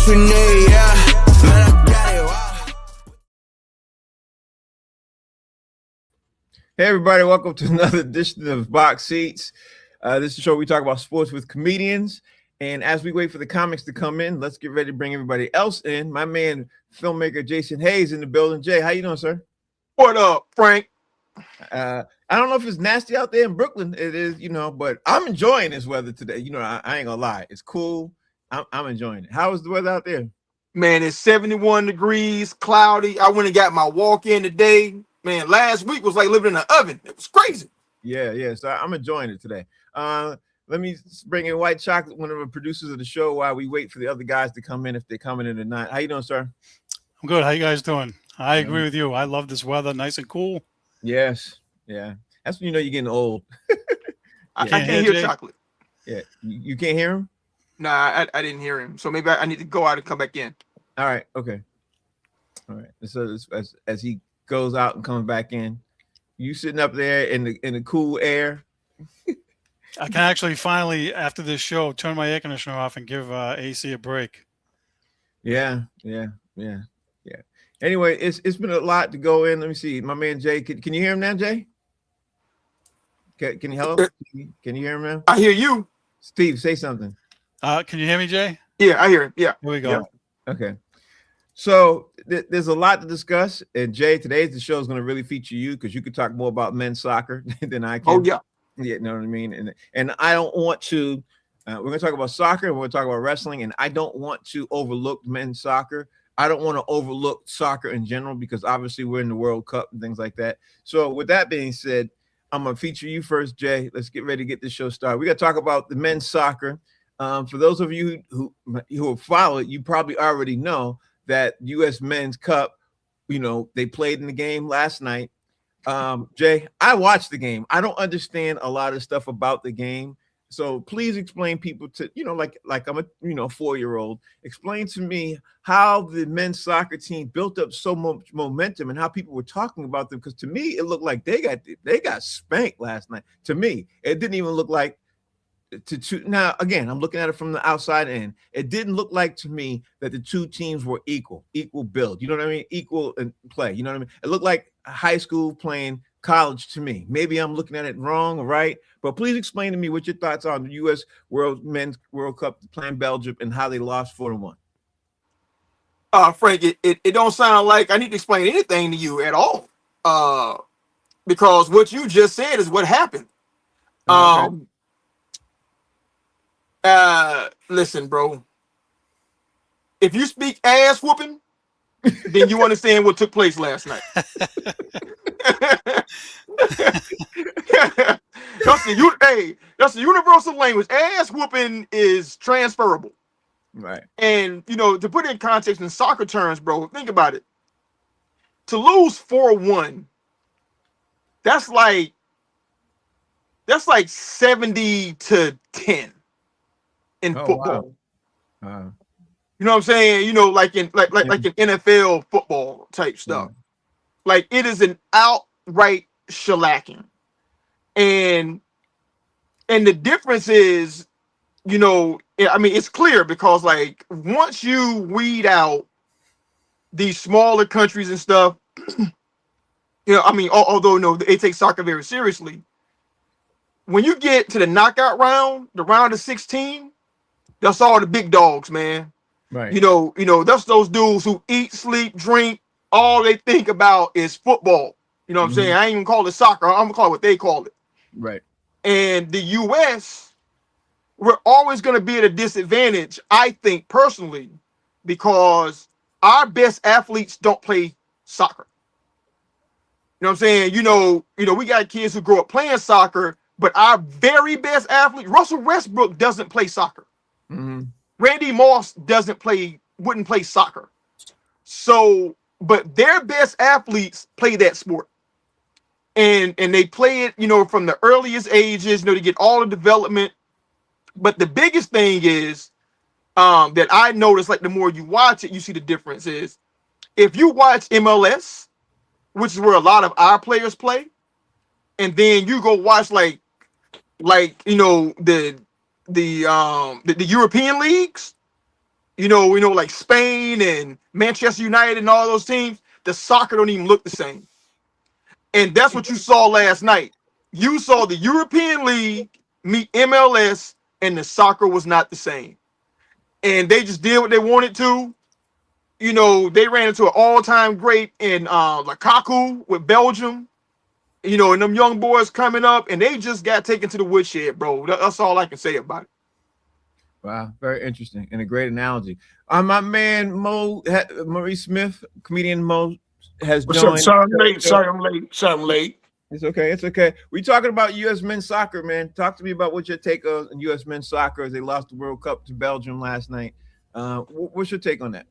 what you need, yeah. Man, I got it, wow. Hey everybody, welcome to another edition of Box Seats. This is a show where we talk about sports with comedians. And as we wait for the comics to come in, let's get ready to bring everybody else in. My man, filmmaker Jason Hayes in the building. Jay, how you doing, sir? What up, Frank? I don't know if it's nasty out there in Brooklyn. It is, but I'm enjoying this weather today. I ain't gonna lie. It's cool. I'm enjoying it. How is the weather out there? Man, it's 71 degrees, cloudy. I went and got my walk-in today. Man, last week was like living in an oven. It was crazy. Yeah. So I'm enjoying it today. Let me bring in White Chocolate, one of the producers of the show, while we wait for the other guys to come in if they're coming in or not. How you doing, sir? I'm good. How you guys doing? I agree with you. I love this weather, nice and cool. Yes. Yeah. That's when you know you're getting old. I can't hear Jay? Chocolate. Yeah. You can't hear him? Nah, I didn't hear him. So maybe I need to go out and come back in. All right. Okay. All right. So as he goes out and comes back in, you sitting up there in the cool air. I can actually finally, after this show, turn my air conditioner off and give AC a break. Yeah. Anyway, it's been a lot to go in. Let me see. My man Jay, can you hear him now, Jay? Can you hello? Can you hear him now? I hear you. Steve, say something. Can you hear me, Jay? Yeah, I hear him. Yeah. Here we go. Yeah. Okay. So there's a lot to discuss. And Jay, today's the show is going to really feature you because you could talk more about men's soccer than I can. Oh, yeah. Yeah, you know what I mean? And I don't want to, we're going to talk about soccer and we're going to talk about wrestling. And I don't want to overlook men's soccer. I don't want to overlook soccer in general because obviously we're in the World Cup and things like that. So with that being said, I'm going to feature you first, Jay. Let's get ready to get this show started. We got to talk about the men's soccer. For those of you who follow it, you probably already know that U.S. Men's Cup, they played in the game last night. Jay, I watched the game. I don't understand a lot of stuff about the game. So please explain people to, like I'm a 4-year-old. Explain to me how the men's soccer team built up so much momentum and how people were talking about them. Because to me, it looked like they got spanked last night. To me, it didn't even look like now again, I'm looking at it from the outside in. It didn't look like to me that the two teams were equal build. You know what I mean? Equal in play. You know what I mean? It looked like high school playing college to me. Maybe I'm looking at it wrong or right, but please explain to me what your thoughts are on the U.S. Men's World Cup playing Belgium and how they lost 4-1. Frank, it don't sound like I need to explain anything to you at all. Because what you just said is what happened. Okay. Listen, bro. If you speak ass whooping, then you understand what took place last night. That's the universal language. Ass whooping is transferable. Right. And to put it in context in soccer terms, bro, think about it. To lose 4-1, that's like 70-10 in football. Wow. You know what I'm saying? Like in NFL football type stuff. Yeah. Like it is an outright shellacking. And the difference is, it's clear because like once you weed out these smaller countries and stuff, although no, they take soccer very seriously. When you get to the knockout round, the round of 16, that's all the big dogs, man. Right. That's those dudes who eat, sleep, drink. All they think about is football. You know what I'm saying? I ain't even call it soccer. I'm gonna call it what they call it. Right. And the U.S., we're always going to be at a disadvantage, I think personally, because our best athletes don't play soccer. You know what I'm saying? We got kids who grow up playing soccer, but our very best athlete, Russell Westbrook, doesn't play soccer. Mm-hmm. Randy Moss wouldn't play soccer. So, but their best athletes play that sport. And they play it, from the earliest ages, to get all the development. But the biggest thing is that I noticed, like the more you watch it, you see the difference is if you watch MLS, which is where a lot of our players play, and then you go watch the European leagues, we know like Spain and Manchester United and all those teams, the soccer don't even look the same. And that's what you saw last night. You saw the European League meet MLS, and the soccer was not the same. And they just did what they wanted to. They ran into an all-time great in Lukaku with Belgium. And them young boys coming up, and they just got taken to the woodshed, bro. That's all I can say about it. Wow, very interesting and a great analogy. My man Maurice Smith, comedian Mo, has joined. Sorry, I'm late. It's okay. It's okay. We're talking about U.S. men's soccer, man. Talk to me about what your take on U.S. men's soccer as they lost the World Cup to Belgium last night. What's your take on that?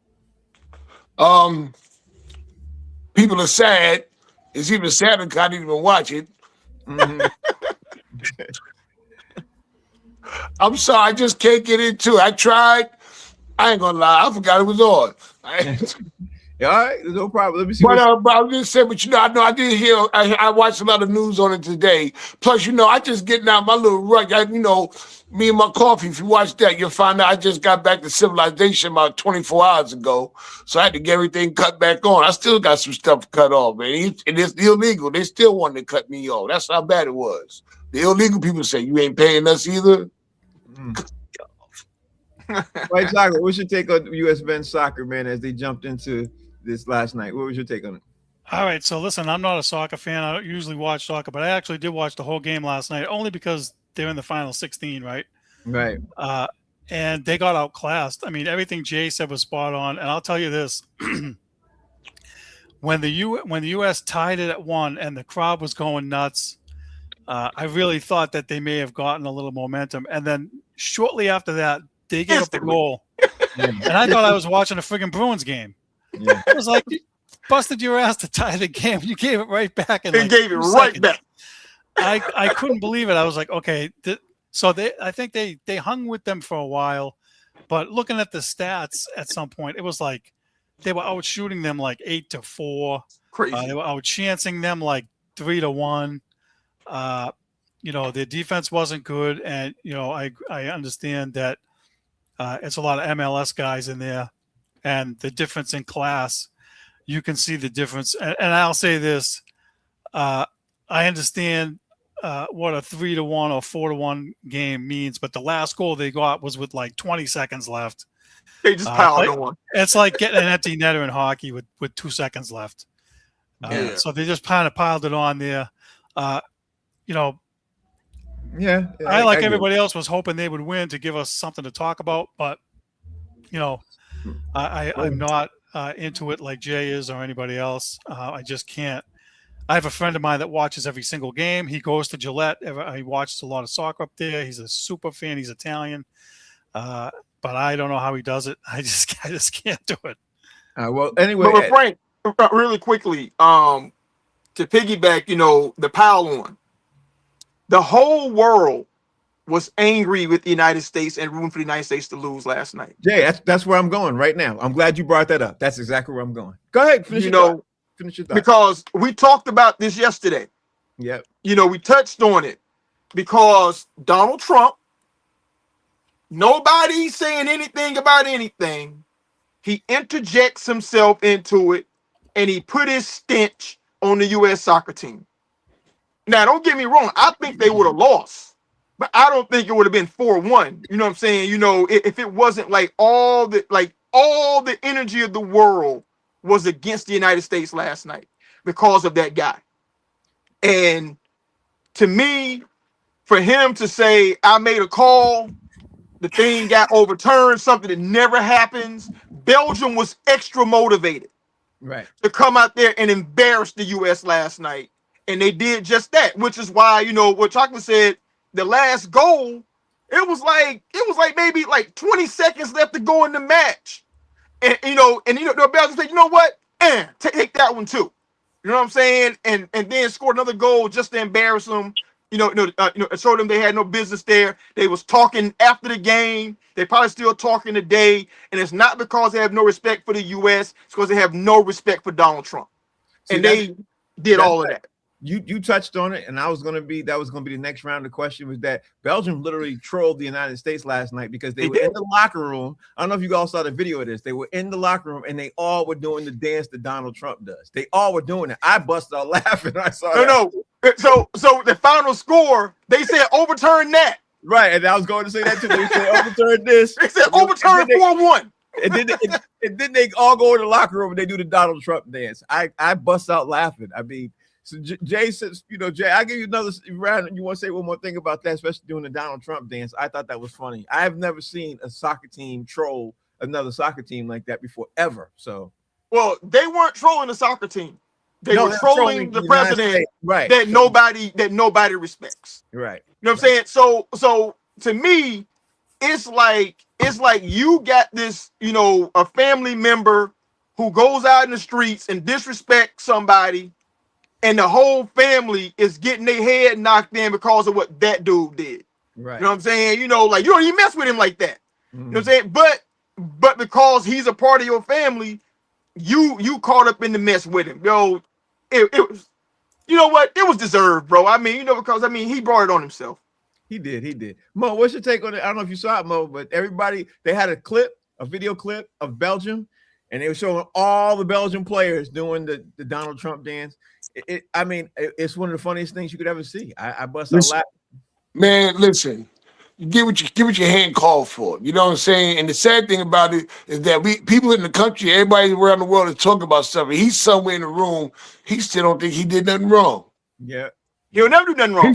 People are sad. It's even sadder because I didn't even watch it. Mm-hmm. I'm sorry, I just can't get into it. I tried. I ain't gonna lie, I forgot it was on. Yeah, all right, no problem. Let me see. But I was just saying, I did hear. I watched a lot of news on it today. Plus, I just getting out my little rut. Me and my coffee. If you watch that, you'll find out I just got back to civilization about 24 hours ago. So I had to get everything cut back on. I still got some stuff cut off, man. And it's illegal. They still wanted to cut me off. That's how bad it was. The illegal people say you ain't paying us either. Right, soccer. What's your take on U.S. men's soccer, man, as they jumped into this last night? What was your take on it? All right, so listen, I'm not a soccer fan. I don't usually watch soccer, but I actually did watch the whole game last night, only because they're in the final 16, right? Right. And they got outclassed. I mean, everything Jay said was spot on. And I'll tell you this: when the U.S. tied it at 1 and the crowd was going nuts, I really thought that they may have gotten a little momentum. And then shortly after that, they gave up a goal, and I thought I was watching a friggin' Bruins game. Yeah. It was like, you busted your ass to tie the game. You gave it right back. They gave it right back. I couldn't believe it. I was like, okay. So I think they hung with them for a while, but looking at the stats at some point, it was like they were out shooting them like 8-4. Crazy. They were out chancing them like 3-1. Their defense wasn't good, and I understand that it's a lot of MLS guys in there, and the difference in class, you can see the difference. And I'll say this: I understand what a 3-1 or 4-1 game means, but the last goal they got was with like 20 seconds left. They just piled on. It's like getting an empty netter in hockey with 2 seconds left. So they just kind of piled it on there. Yeah, I like everybody else was hoping they would win to give us something to talk about, but I'm not into it like Jay is or anybody else. I just can't. I have a friend of mine that watches every single game. He goes to Gillette. He watches a lot of soccer up there. He's a super fan. He's Italian, but I don't know how he does it. I just can't do it. Well, anyway, but Frank, really quickly, to piggyback, the pile on. The whole world was angry with the United States and rooting for the United States to lose last night. Jay, that's where I'm going right now. I'm glad you brought that up. That's exactly where I'm going. Go ahead, finish your thought. Because we talked about this yesterday. Yep. We touched on it because Donald Trump, nobody's saying anything about anything. He interjects himself into it, and he put his stench on the U.S. soccer team. Now, don't get me wrong. I think they would have lost, but I don't think it would have been 4-1. You know what I'm saying? If it wasn't like all the energy of the world was against the United States last night because of that guy. And to me, for him to say, I made a call, the thing got overturned, something that never happens. Belgium was extra motivated to come out there and embarrass the U.S. last night. And they did just that, which is why, what Chocolate said, the last goal, it was like maybe like 20 seconds left to go in the match. And the Belgians said, you know what? Take that one too. You know what I'm saying? And then scored another goal just to embarrass them. Showed them they had no business there. They was talking after the game. They probably still talking today. And it's not because they have no respect for the U.S. It's because they have no respect for Donald Trump. They did all of that. you touched on it, and that was gonna be the next round of question, was that Belgium literally trolled the United States last night because they were in the locker room. I don't know if you all saw the video of this. They were in the locker room and they all were doing the dance that Donald Trump does. They all were doing it. I busted out laughing. I saw that. No. So the final score, they said overturn that. Right, and I was going to say that too. They said overturn this. They said overturn 4-1. And then they all go in the locker room and they do the Donald Trump dance. I bust out laughing. I mean, so Jay says, Jay, I'll give you another round. And you want to say one more thing about that, especially doing the Donald Trump dance? I thought that was funny. I have never seen a soccer team troll another soccer team like that before, ever. So, well, they weren't trolling the soccer team. They were trolling the president, right? That nobody respects. Right. You know what I'm saying? So to me, it's like you got this, a family member who goes out in the streets and disrespects somebody, and the whole family is getting their head knocked in because of what that dude did. Right. You know what I'm saying? Like, you don't even mess with him like that. You know what I'm saying? But because he's a part of your family, you caught up in the mess with him. It was, you know what? It was deserved, bro. I mean, because he brought it on himself. He did. Mo, what's your take on it? I don't know if you saw it, Mo, but they had a video clip of Belgium, and they were showing all the Belgian players doing the Donald Trump dance. It's one of the funniest things you could ever see. I bust out laughing. Man, listen, you get what your hand called for. You know what I'm saying? And the sad thing about it is that people in the country, everybody around the world is talking about something. He's somewhere in the room. He still don't think he did nothing wrong. Yeah. He'll never do nothing wrong.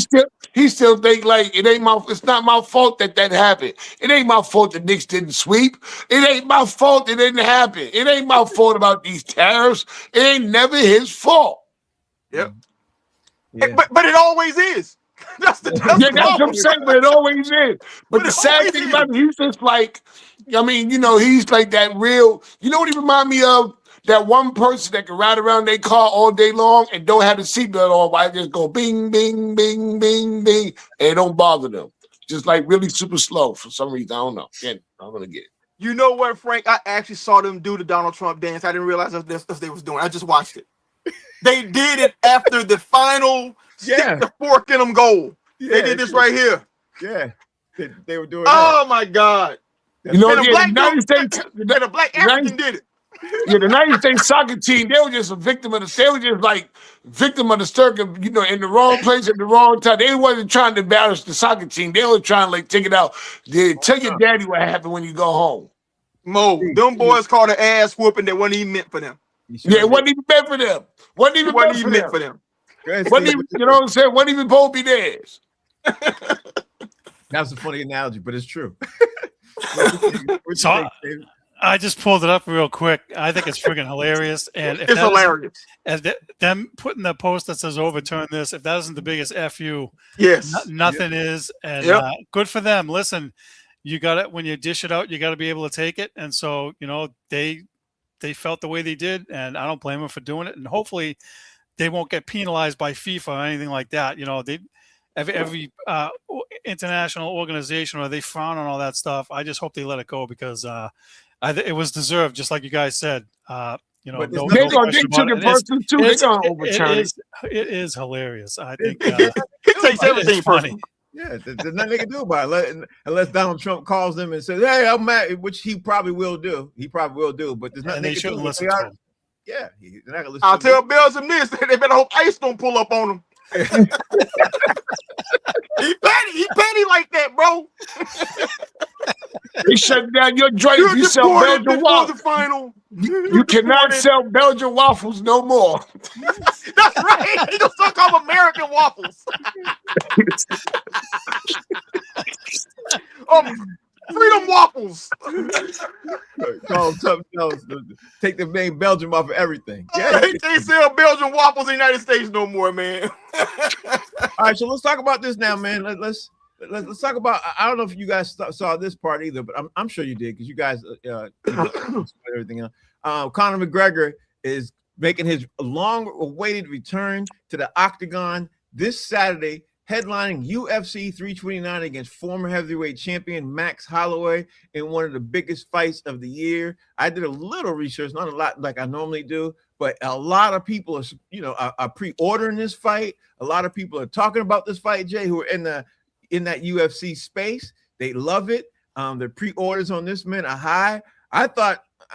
He still think like it's not my fault that happened. It ain't my fault the Knicks didn't sweep. It ain't my fault it didn't happen. It ain't my fault about these tariffs. It ain't never his fault. Yep. Yeah. But it always is. That's what I'm saying, but it always is. But the sad thing about it, he's just like, he's like that real, what he remind me of? That one person that can ride around their car all day long and don't have the seatbelt on, while just go bing, bing, bing, bing, bing, and it don't bother them. Just like really super slow for some reason. I don't know. Again, I'm gonna get it. You know what, Frank? I actually saw them do the Donald Trump dance. I didn't realize that's what they was doing. I just watched it. They did it after the final stick the fork in them goal. Yeah, they did this right here. Yeah, they were doing. Oh my God! The black African did it. Yeah, the United States soccer team, they were just a victim of the circus, in the wrong place at the wrong time. They wasn't trying to embarrass the soccer team. They were trying to take it out. Tell your daddy what happened when you go home. Mo, them boys caught an ass whooping that wasn't even meant for them. It wasn't even meant for them. Wasn't even meant for them. Wasn't even, you know what I'm saying? Wasn't even supposed to be theirs. That's a funny analogy, but it's true. I just pulled it up real quick. I think it's friggin' hilarious. And it's hilarious. Them putting the post that says overturn this, if that isn't the biggest FU, yes, nothing is. And good for them. Listen, you got it. When you dish it out, you got to be able to take it. And so, they felt the way they did, and I don't blame them for doing it. And hopefully they won't get penalized by FIFA or anything like that. Every international organization, or they frown on all that stuff. I just hope they let it go, because it was deserved, just like you guys said. They took it personal too. They're gonna overturn it. It is hilarious. I think he takes everything personal. Yeah, there's nothing they can do about it unless Donald Trump calls them and says, "Hey, I'm mad," which he probably will do. But there's nothing they shouldn't listen to him. Yeah, they're not gonna listen. I'll tell Belgium this: they better hope ICE don't pull up on them. He petty like that, bro. They shut down your joint if you sell Belgian waffles. You cannot sell Belgian waffles no more. That's right. He gonna start calling American waffles. Freedom waffles. Call something else. Take the name Belgium off of everything. Yeah, they can't sell Belgian waffles in the United States no more, man. All right, so let's talk about this now, man. Let's talk about. I don't know if you guys saw this part either, but I'm sure you did, because you guys everything else. Conor McGregor is making his long-awaited return to the octagon this Saturday, headlining UFC 329 against former heavyweight champion Max Holloway in one of the biggest fights of the year. I did a little research, not a lot like I normally do, but a lot of people are pre-ordering this fight. A lot of people are talking about this fight, Jay, who are in that UFC space. They love it. The pre-orders on this man are high. I'm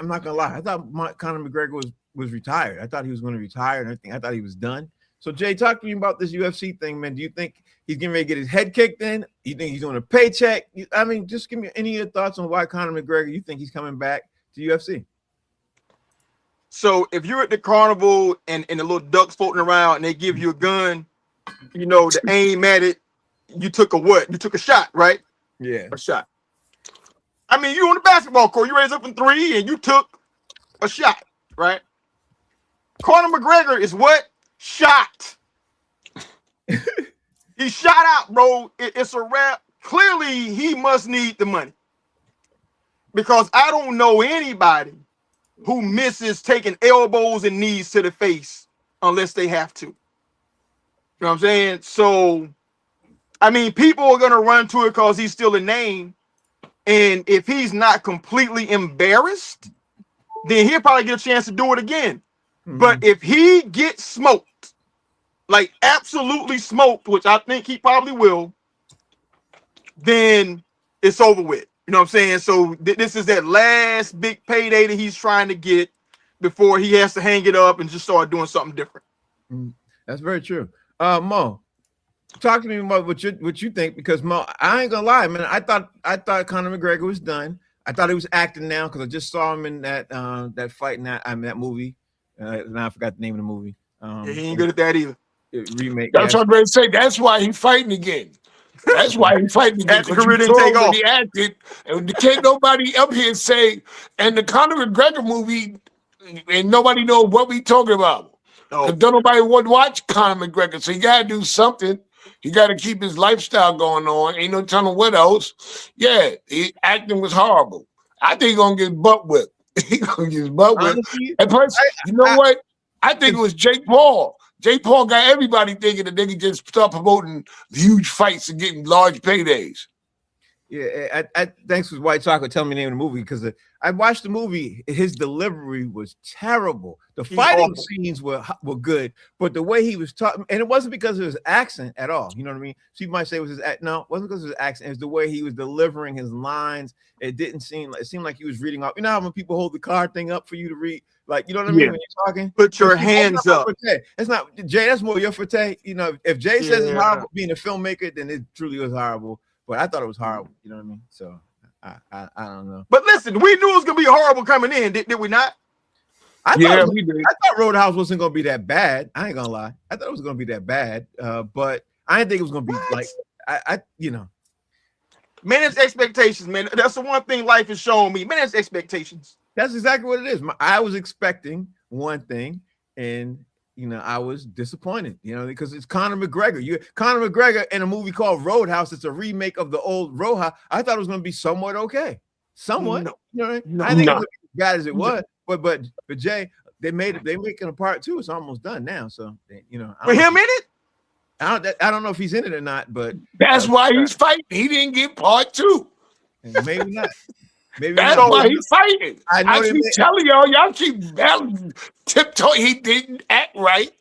not gonna lie, I thought Conor McGregor was retired. I thought he was going to retire and everything. I thought he was done. So Jay, talk to me about this UFC thing, man. Do you think he's getting ready to get his head kicked in? You think he's doing a paycheck? I mean, just give me any of your thoughts on why Conor McGregor, you think he's coming back to UFC? So if you're at the carnival and the little ducks floating around and they give you a gun, to aim at it, you took a what? You took a shot, right? Yeah. A shot. I mean, you on the basketball court, you raised up from 3 and you took a shot, right? Conor McGregor is what? Shot. He shot out, bro. It's a wrap. Clearly, he must need the money. Because I don't know anybody who misses taking elbows and knees to the face unless they have to. You know what I'm saying? So, I mean, people are going to run to it because he's still a name. And if he's not completely embarrassed, then he'll probably get a chance to do it again. Mm-hmm. But if he gets smoked, like absolutely smoked, which I think he probably will, then it's over with. You know what I'm saying? So this is that last big payday that he's trying to get before he has to hang it up and just start doing something different. That's very true. Mo, talk to me about what you think, because Mo, I ain't gonna lie, man. I thought Conor McGregor was done. I thought he was acting now because I just saw him in that fight in that movie. Now I forgot the name of the movie. He ain't good at that either. Remake. That's what I'm going to say. That's why he's fighting again. That's why he's fighting again. That career didn't take off. He acted, and can't nobody up here say. And the Conor McGregor movie, and nobody knows what we talking about. Don't nobody would watch Conor McGregor. So you got to do something. He got to keep his lifestyle going on. Ain't no telling what else. Yeah, acting was horrible. I think he's gonna get butt whipped. He gonna get his butt whipped. Honestly, and plus, what? I think it was Jake Paul. Jake Paul got everybody thinking that they could just start promoting huge fights and getting large paydays. Yeah, thanks for White Chocolate telling me the name of the movie, because I watched the movie. His delivery was terrible. The fighting scenes were good, but the way he was talking, and it wasn't because of his accent at all. You know what I mean? So you might say it was his no, it wasn't because of his accent. It was the way he was delivering his lines. It seemed like he was reading off. You know how when people hold the card thing up for you to read, like, you know what I mean, when you're talking. Put your hands up. It's not Jay. That's more your forte. You know, if Jay says it's horrible being a filmmaker, then it truly was horrible. But I thought it was horrible. You know what I mean? So I don't know. But listen, we knew it was gonna be horrible coming in, did we not? We did. I thought Roadhouse wasn't gonna be that bad. I ain't gonna lie. I thought it was gonna be that bad. But I didn't think it was gonna be like manage expectations, man. That's the one thing life has shown me. Manage expectations. That's exactly what it is. I was expecting one thing, and I was disappointed, because it's Conor McGregor. Conor McGregor in a movie called Roadhouse. It's a remake of the old Roadhouse. I thought it was going to be somewhat okay. Somewhat. No, I think it was as bad as it was. But Jay, they're making a part 2. It's almost done now. So, For him in it? I don't know if he's in it or not, but that's why he's fighting. He didn't get part 2. Maybe not. Maybe that's why he's fighting. I keep telling y'all keep tiptoe. He didn't act right.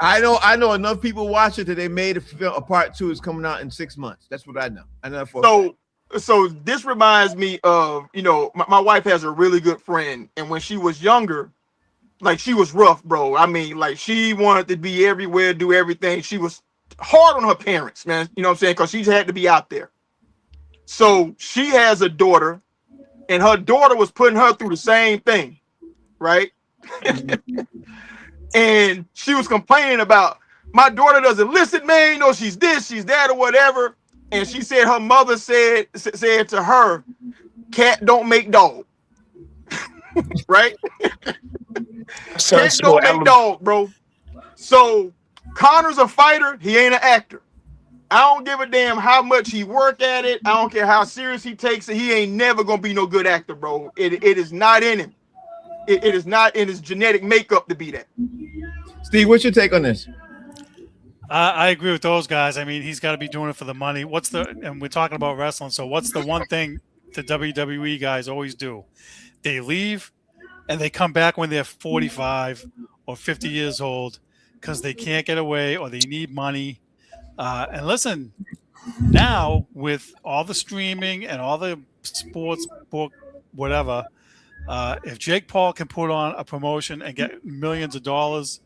I know enough people watch it that they made a part 2 is coming out in 6 months. That's what I know. I know so this reminds me of, my wife has a really good friend, and when she was younger, like, she was rough, bro. I mean, like, she wanted to be everywhere, do everything. She was hard on her parents, man. You know what I'm saying? Because she had to be out there. So she has a daughter, and her daughter was putting her through the same thing, right? And she was complaining about, my daughter doesn't listen, man. She's this, she's that, or whatever. And she said her mother said to her, cat don't make dog. Right? Cat don't make dog, bro. So Conor's a fighter. He ain't an actor. I don't give a damn how much he work at it. I don't care how serious he takes it. He ain't never gonna be no good actor, bro. It is not in him. It is not in his genetic makeup to be that. Steve, what's your take on this? I agree with those guys. I mean, he's got to be doing it for the money. And we're talking about wrestling. So what's the one thing the WWE guys always do? They leave and they come back when they're 45 or 50 years old because they can't get away or they need money. And listen, now with all the streaming and all the sports book, whatever, if Jake Paul can put on a promotion and get millions of dollars,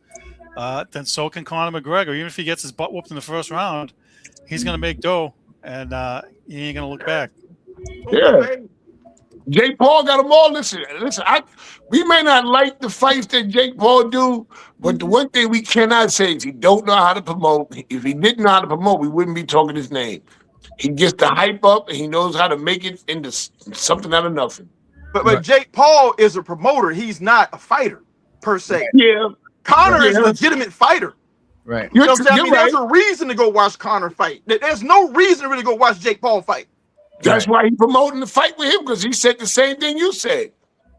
then so can Conor McGregor. Even if he gets his butt whooped in the first round, he's going to make dough, and he ain't going to look back. Yeah. Jake Paul got them all. Listen. We may not like the fights that Jake Paul do, but the one thing we cannot say is he don't know how to promote. If he didn't know how to promote, we wouldn't be talking his name. He gets the hype up, and he knows how to make it into something out of nothing. But Jake Paul is a promoter. He's not a fighter per se. Yeah. Conor is a legitimate fighter. Right. You know what I'm saying? I mean, there's a reason to go watch Conor fight. There's no reason to really go watch Jake Paul fight. That's why he's promoting the fight with him, because he said the same thing you said.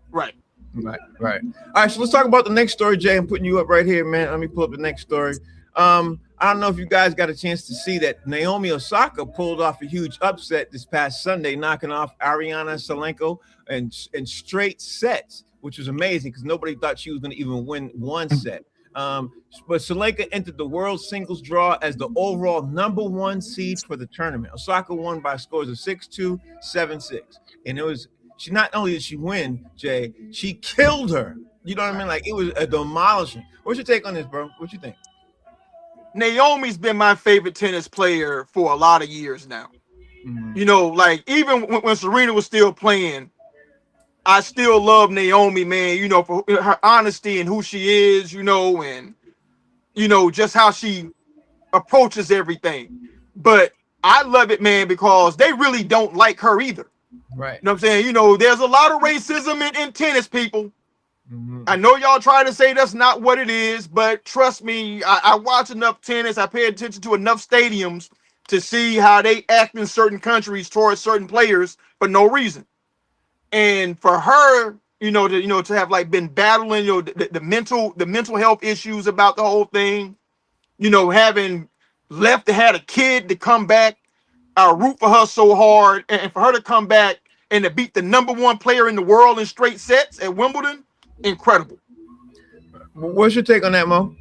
Right. All right, so let's talk about the next story, Jay. I'm putting you up right here, man. Let me pull up the next story. I don't know if you guys got a chance to see that Naomi Osaka pulled off a huge upset this past Sunday, knocking off Ariana Salenko in straight sets, which was amazing because nobody thought she was going to even win one set. But Salenka entered the world singles draw as the overall #1 seed for the tournament. Osaka won by scores of 6-2, 7-6. And it was, she not only did she win, Jay, she killed her. You know what I mean? Like, it was a demolishing. What's your take on this, bro? What you think? Naomi's been my favorite tennis player for a lot of years now. You know, like, even when Serena was still playing, I still love Naomi, man, you know, for her honesty and who she is, you know, and, you know, just how she approaches everything. But I love it, man, because they really don't like her either. Right. You know what I'm saying? You know, there's a lot of racism in tennis, people. I know y'all try to say that's not what it is, but trust me, I watch enough tennis. I pay attention to enough stadiums to see how they act in certain countries towards certain players for no reason. And for her, to have like been battling, the mental health issues about the whole thing, having left to had a kid to come back, I root for her so hard, and for her to come back and to beat the #1 player in the world in straight sets at Wimbledon, incredible. What's your take on that, Mo?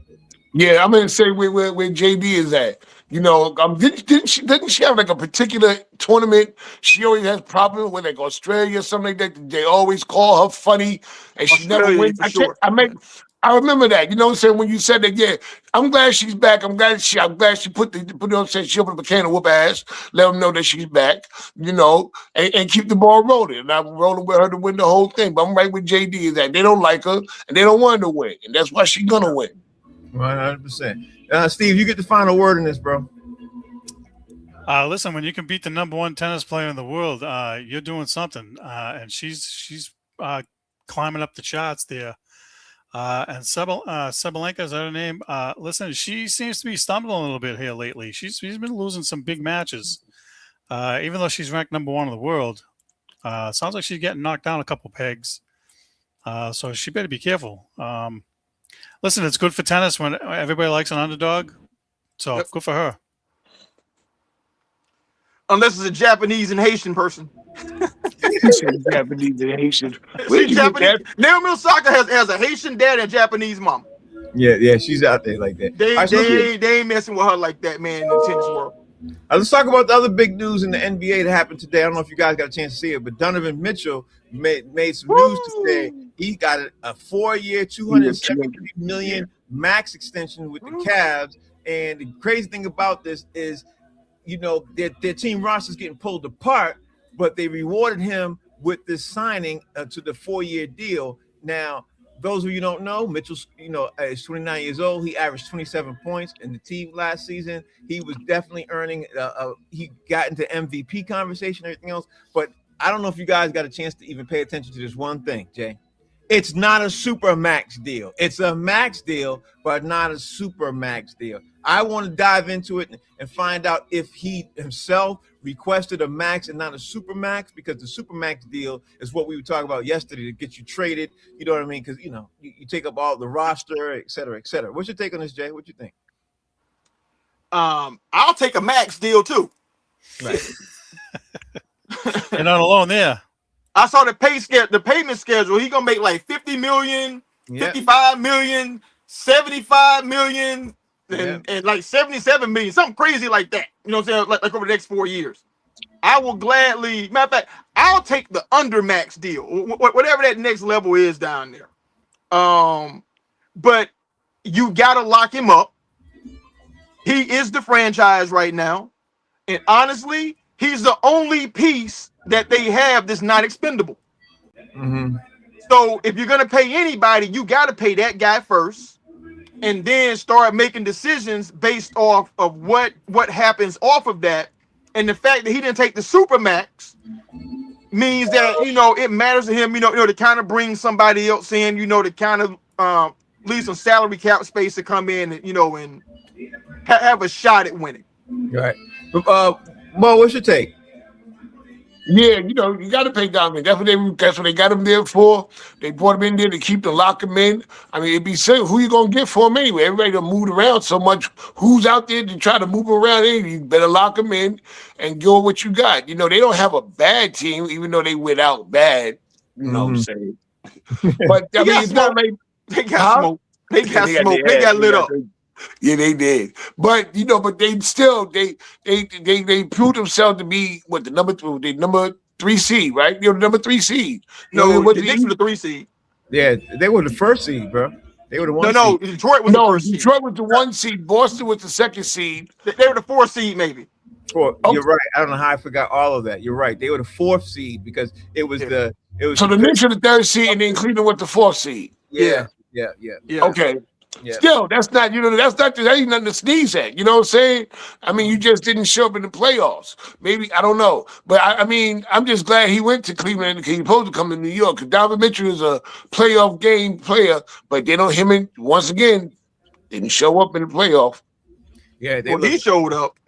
Yeah, I'm gonna say where JB is at. Didn't she have like a particular tournament? She always has problems with like Australia or something like that. They always call her funny, and she Australia, never wins. I remember that. You know what I'm saying? When you said that, yeah, I'm glad she's back. I'm glad she put on saying she opened up a can of whoop ass, let them know that she's back, and keep the ball rolling. And I'm rolling with her to win the whole thing. But I'm right with JD is that they don't like her and they don't want her to win. And that's why she's gonna win. 100%. Steve, you get the final word in this, bro. Listen, when you can beat the #1 tennis player in the world, you're doing something. And she's climbing up the charts there. And Sabalenka, is that her name? Listen, she seems to be stumbling a little bit here lately. She's been losing some big matches, even though she's ranked #1 in the world. Sounds like she's getting knocked down a couple pegs. So she better be careful. Listen, it's good for tennis when everybody likes an underdog. So good for her. Unless it's a Japanese and Haitian person. Japanese and Haitian. Naomi Osaka has a Haitian dad and a Japanese mom. Yeah, she's out there like that. They ain't messing with her like that, man, in the tennis world. Let's talk about the other big news in the NBA that happened today. I don't know if you guys got a chance to see it, but Donovan Mitchell made some news today. He got a 4-year, $270 million max extension with the Cavs. And the crazy thing about this is, their team roster is getting pulled apart, but they rewarded him with this signing to the 4-year deal. Now, those of you who don't know, Mitchell's, is 29 years old. He averaged 27 points in the team last season. He was definitely earning, he got into MVP conversation and everything else. But I don't know if you guys got a chance to even pay attention to this one thing, Jay. It's not a super max deal. It's a max deal, but not a super max deal. I want to dive into it and find out if he himself requested a max and not a super max, because the super max deal is what we were talking about yesterday to get you traded. You know what I mean? Because, you take up all the roster, et cetera, et cetera. What's your take on this, Jay? What you think? I'll take a max deal too. Right. You're not alone there. I saw the payment schedule. He gonna make like 50 million, Yep. 55 million, 75 million, and, Yep. and like 77 million, something crazy like that. You know what I'm saying? Like over the next 4 years. I will gladly, matter of fact, I'll take the undermax deal, whatever that next level is down there. But you gotta lock him up. He is the franchise right now, and honestly, he's the only piece that they have that's not expendable. Mm-hmm. So if you're gonna pay anybody, you gotta pay that guy first, and then start making decisions based off of what happens off of that. And the fact that he didn't take the supermax means that it matters to him, to kind of bring somebody else in, to kind of leave some salary cap space to come in and and have a shot at winning. Right. Mo, what's your take? Yeah, you got to pay Donovan. That's what they got him there for. They brought him in there to keep the lock him in. I mean, it'd be simple. Who you gonna get for him anyway? Everybody done moved around so much. Who's out there to try to move around? You better lock him in and go with what you got. They don't have a bad team, even though they went out bad. You know what I'm saying? But I mean, it's not like they got smoke. They got smoke. They got lit up. Yeah, they did. But but they still they proved themselves to be the number 3 seed, right? The number 3 seed. No, the Knicks were the 3 seed. Yeah, they were the 1st seed, bro. They were the 1 seed. No, Detroit was the 1st seed. Detroit was the 1 seed. Boston was the 2nd seed. They were the 4th seed, maybe. You're right. I don't know how I forgot all of that. You're right. They were the 4th seed because it was so the Knicks were the 3rd seed, and then Cleveland was the 4th seed. Yeah. Okay. Yeah. Still, that ain't nothing to sneeze at. You know what I'm saying? I mean, you just didn't show up in the playoffs. Maybe, I don't know. But I mean, I'm just glad he went to Cleveland and he's supposed to come to New York. Because Donovan Mitchell is a playoff game player, but once again, didn't show up in the playoff. Yeah, he showed up.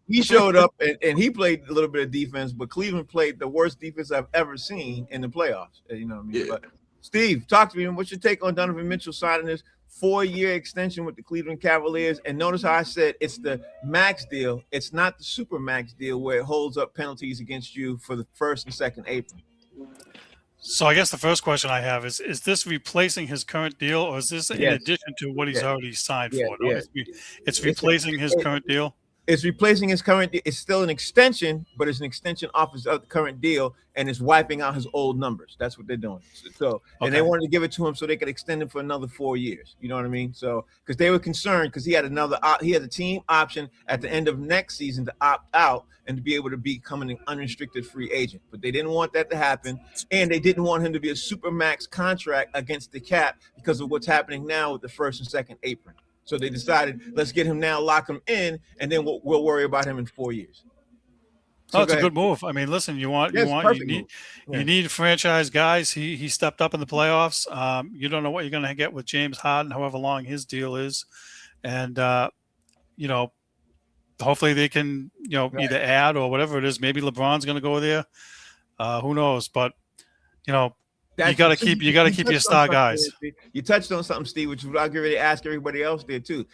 He showed up and he played a little bit of defense, but Cleveland played the worst defense I've ever seen in the playoffs. You know what I mean? Yeah. But Steve, talk to me. What's your take on Donovan Mitchell signing this 4-year extension with the Cleveland Cavaliers? And notice how I said it's the max deal. It's not the super max deal where it holds up penalties against you for the 1st and 2nd apron. So I guess the first question I have is this replacing his current deal, or is this in addition to what he's already signed for? No, it's replacing his current deal. It's replacing his current. It's still an extension, but it's an extension off his current deal, and it's wiping out his old numbers. That's what they're doing. So, and they wanted to give it to him so they could extend him for another 4 years. You know what I mean? So, because they were concerned, because he had a team option at the end of next season to opt out and to be able to become an unrestricted free agent. But they didn't want that to happen, and they didn't want him to be a super max contract against the cap because of what's happening now with the 1st and 2nd apron. So they decided, let's get him now, lock him in, and then we'll worry about him in 4 years. So it's a good move. I mean, listen, you need franchise guys. He stepped up in the playoffs. You don't know what you're going to get with James Harden, however long his deal is, and hopefully they can either add or whatever it is. Maybe LeBron's going to go there. Who knows? But you got to keep your star guys. You touched on something, Steve, which I'll get ready to ask everybody else there too.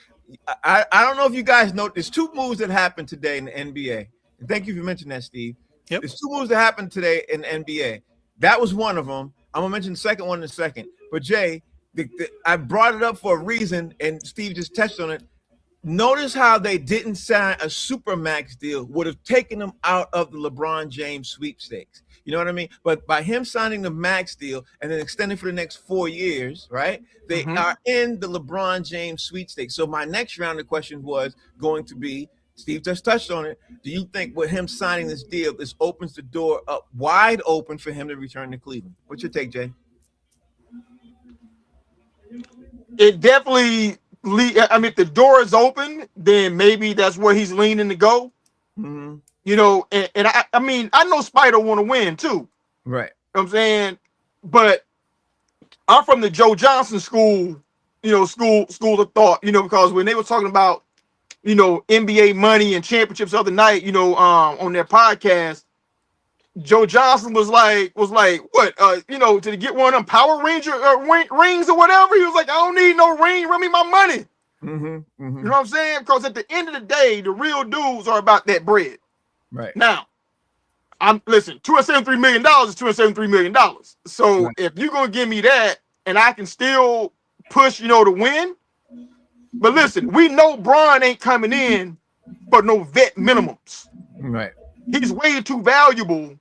I don't know if you guys know, there's 2 moves that happened today in the NBA. And thank you for mentioning that, Steve. Yep. There's 2 moves that happened today in the NBA. That was one of them. I'm gonna mention the second one in a second. But Jay, I brought it up for a reason, and Steve just touched on it. Notice how they didn't sign a supermax deal, would have taken them out of the LeBron James sweepstakes. You know what I mean? But by him signing the max deal and then extending for the next 4 years, right? They are in the LeBron James sweepstakes. So my next round of questions was going to be, Steve just touched on it. Do you think with him signing this deal, this opens the door up wide open for him to return to Cleveland? What's your take, Jay? It definitely. I mean, if the door is open, then maybe that's where he's leaning to go. Mm-hmm. And I mean, I know Spider want to win too. Right. You know what I'm saying? But I'm from the Joe Johnson school, school of thought, because when they were talking about, NBA money and championships the other night, on their podcast, Joe Johnson was like, what, to get one of them Power Ranger rings or whatever. He was like, I don't need no ring. Run me my money. Mm-hmm. Mm-hmm. You know what I'm saying? Because at the end of the day, the real dudes are about that bread. Right. Now, listen, $273 million is $273 million. So if you're gonna give me that and I can still push, to win. But listen, we know Bron ain't coming in for no vet minimums. Right. He's way too valuable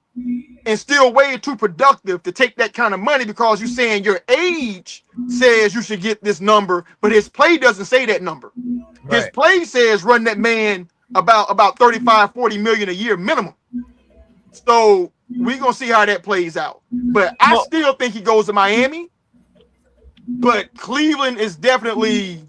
and still way too productive to take that kind of money, because you're saying your age says you should get this number, but his play doesn't say that number. His play says run that man about 35, 40 million a year minimum. So we're gonna see how that plays out. But I still think he goes to Miami. But Cleveland is definitely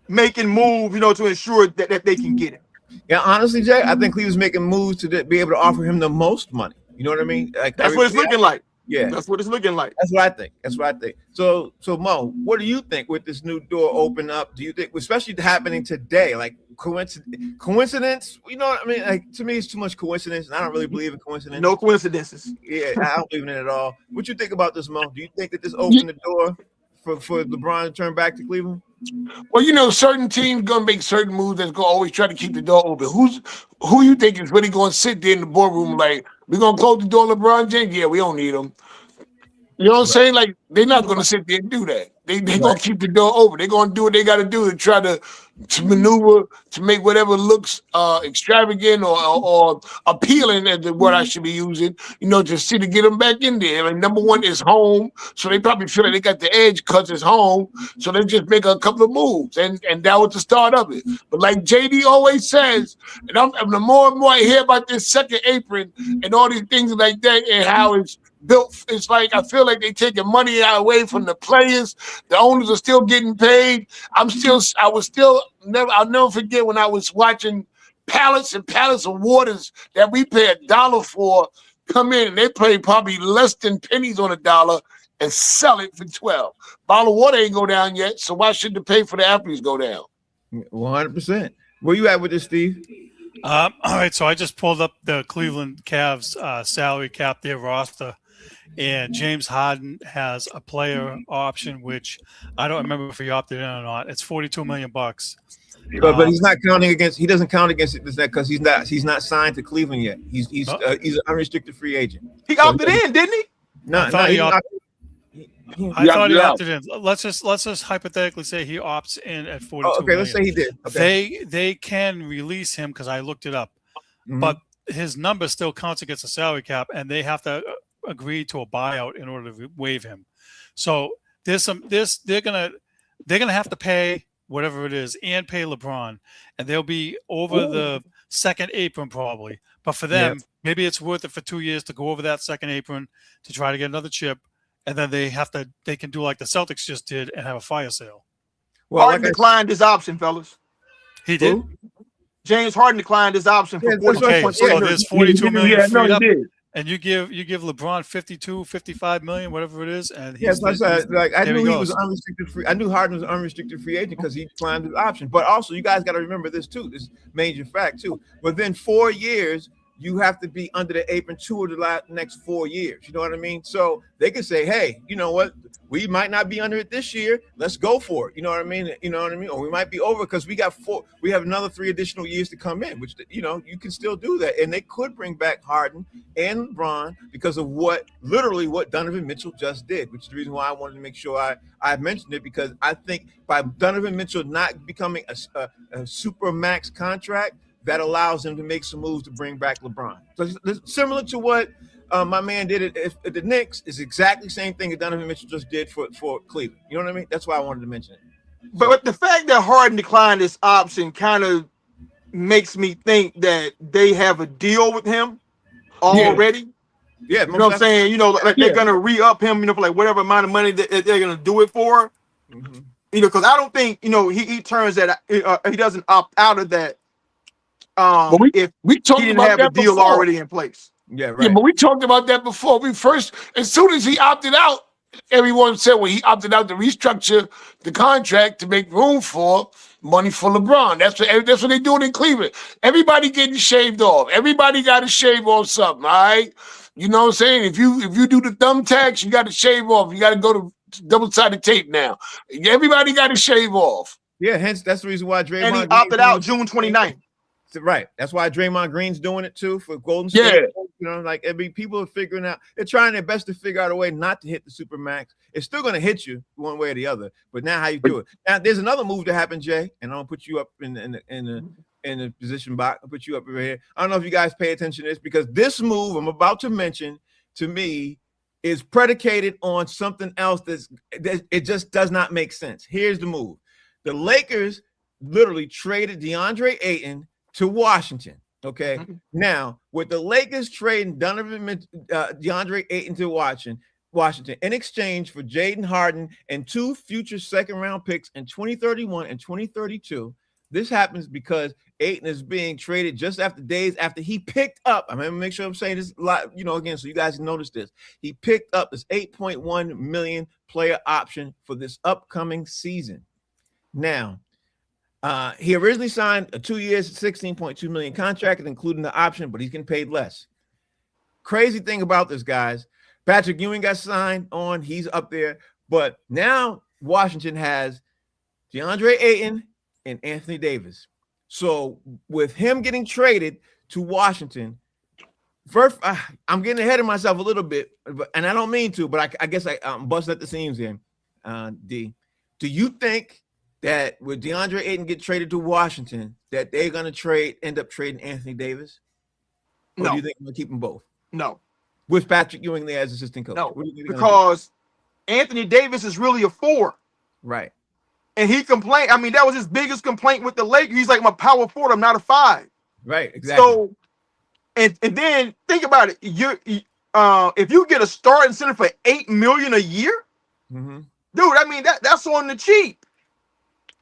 making moves, to ensure that they can get it. Yeah, honestly, Jay, I think Cleveland's making moves to be able to offer him the most money. You know what I mean? Like, that's what it's looking like. Yeah, that's what it's looking like. That's what I think. So Mo, what do you think with this new door open up? Do you think, especially happening today, like coincidence? You know what I mean? Like, to me, it's too much coincidence, and I don't really believe in coincidence. No coincidences. Yeah, I don't believe in it at all. What you think about this, Mo? Do you think that this opened the door for LeBron to turn back to Cleveland? Well, certain teams gonna make certain moves that's gonna always try to keep the door open. Who you think is really gonna sit there in the boardroom like, we're gonna close the door, LeBron James? Yeah, we don't need him. You know what I'm saying? Like, they're not gonna sit there and do that. They gonna keep the door open. They're gonna do what they gotta do to try to maneuver to make whatever looks extravagant or appealing, as the word I should be using, to see to get them back in there. And number one is home, so they probably feel like they got the edge because it's home, so they just make a couple of moves, and that was the start of it. But like JD always says, and the more and more I hear about this second apron and all these things like that and how it's built, it's like I feel like they taking money away from the players. The owners are still getting paid. I'll never forget when I was watching pallets and pallets of waters that we pay $1 for come in, and they pay probably less than pennies on $1 and sell it for 12. Bottle of water ain't go down yet, so why should the pay for the athletes go down? 100%. Where you at with this, Steve? All right, so I just pulled up the Cleveland Cavs salary cap, their roster, and James Harden has a player option, which I don't remember if he opted in or not. It's $42 million. But he's not counting against. He doesn't count against it because he's not signed to Cleveland yet. He's an unrestricted free agent. He opted in, didn't he? I thought he opted in. Let's just hypothetically say he opts in at 42. Okay, let's say he did. Okay. They can release him because I looked it up, but his number still counts against the salary cap, and they have to agree to a buyout in order to waive him. So they're gonna have to pay whatever it is and pay LeBron, and they'll be over the second apron probably. But for them, maybe it's worth it for 2 years to go over that second apron to try to get another chip. And then they can do like the Celtics just did and have a fire sale. Well, Harden declined his option, fellas. He did? James Harden declined his option for so there's $42 million freed up. And you give LeBron 52, 55 million, whatever it is, and I knew he was unrestricted free. I knew Harden was an unrestricted free agent because he declined his option. But also, you guys got to remember this too. This major fact too. Within 4 years, you have to be under the apron 2 of the next 4 years. You know what I mean? So they can say, hey, you know what? We might not be under it this year. Let's go for it. You know what I mean? Or we might be over because we have another 3 additional years to come in, which, you can still do that. And they could bring back Harden and LeBron because of what Donovan Mitchell just did, which is the reason why I wanted to make sure I mentioned it, because I think by Donovan Mitchell not becoming a super max contract, that allows him to make some moves to bring back LeBron. So similar to what my man did at the Knicks, is exactly the same thing that Donovan Mitchell just did for Cleveland. You know what I mean? That's why I wanted to mention it. But the fact that Harden declined his option kind of makes me think that they have a deal with him already. Yeah, you know what I'm saying? Like they're gonna re-up him, for like whatever amount of money that they're gonna do it for. Mm-hmm. Because I don't think he turns that he doesn't opt out of that. But we talked he didn't about have that a deal before. already in place. Yeah, right. Yeah, but we talked about that before. As soon as he opted out, everyone said when he opted out to restructure the contract to make room for money for LeBron. That's what they're doing in Cleveland. Everybody getting shaved off. Everybody got to shave off something, all right? You know what I'm saying? If you do the thumbtacks, you got to shave off. You got to go to double-sided tape now. Everybody got to shave off. Yeah, hence that's the reason why Draymond. And he opted out June 29th. Right. That's why Draymond Green's doing it too for Golden State. Yeah. You know, like people are figuring out, they're trying their best to figure out a way not to hit the super max. It's still going to hit you one way or the other, but now how you do it. Now there's another move that happened, Jay, and I'll put you up in the position box. I'll put you up over here. I don't know if you guys pay attention to this, because this move I'm about to mention, to me, is predicated on something else that it just does not make sense. Here's the move. The Lakers literally traded DeAndre Ayton to Washington. Okay. Mm-hmm. Now, with the Lakers trading DeAndre Ayton to Washington in exchange for Jaden Harden and 2 future second-round picks in 2031 and 2032, this happens because Ayton is being traded just after days after he picked up. I'm going to make sure I'm saying this a lot, again, so you guys can notice this. He picked up this $8.1 million player option for this upcoming season. Now, he originally signed a 2 years, $16.2 million contract, including the option, but he's getting paid less. Crazy thing about this, guys, Patrick Ewing got signed on. He's up there. But now Washington has DeAndre Ayton and Anthony Davis. So with him getting traded to Washington, first, I'm getting ahead of myself a little bit, and I don't mean to, but I guess I'm busting at the seams here. D, do you think that with DeAndre Ayton get traded to Washington, that they're going to end up trading Anthony Davis? Or No. do you think they're going to keep them both? No. With Patrick Ewing there as assistant coach? No, because Anthony Davis is really a 4. Right. And he complained. I mean, that was his biggest complaint with the Lakers. He's like, I'm a power forward. I'm not a 5. Right, exactly. So, and then think about it. If you get a starting center for $8 million a year, mm-hmm. dude, I mean, that's on the cheap.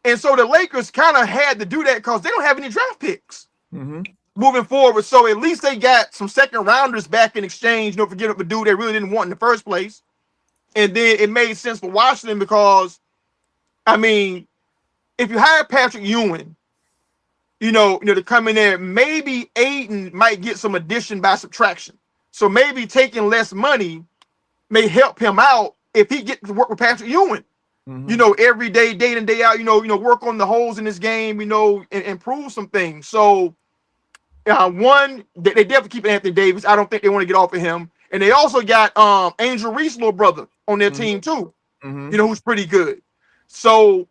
And so the Lakers kind of had to do that because they don't have any draft picks moving forward. So at least they got some second rounders back in exchange. Don't forget the dude they really didn't want in the first place. And then it made sense for Washington because, I mean, if you hire Patrick Ewing, to come in there, maybe Ayton might get some addition by subtraction. So maybe taking less money may help him out if he gets to work with Patrick Ewing. Every day, day in and day out, work on the holes in this game, and improve some things. So, one, they definitely keep Anthony Davis. I don't think they want to get off of him. And they also got Angel Reese's little brother on their team too, who's pretty good. So,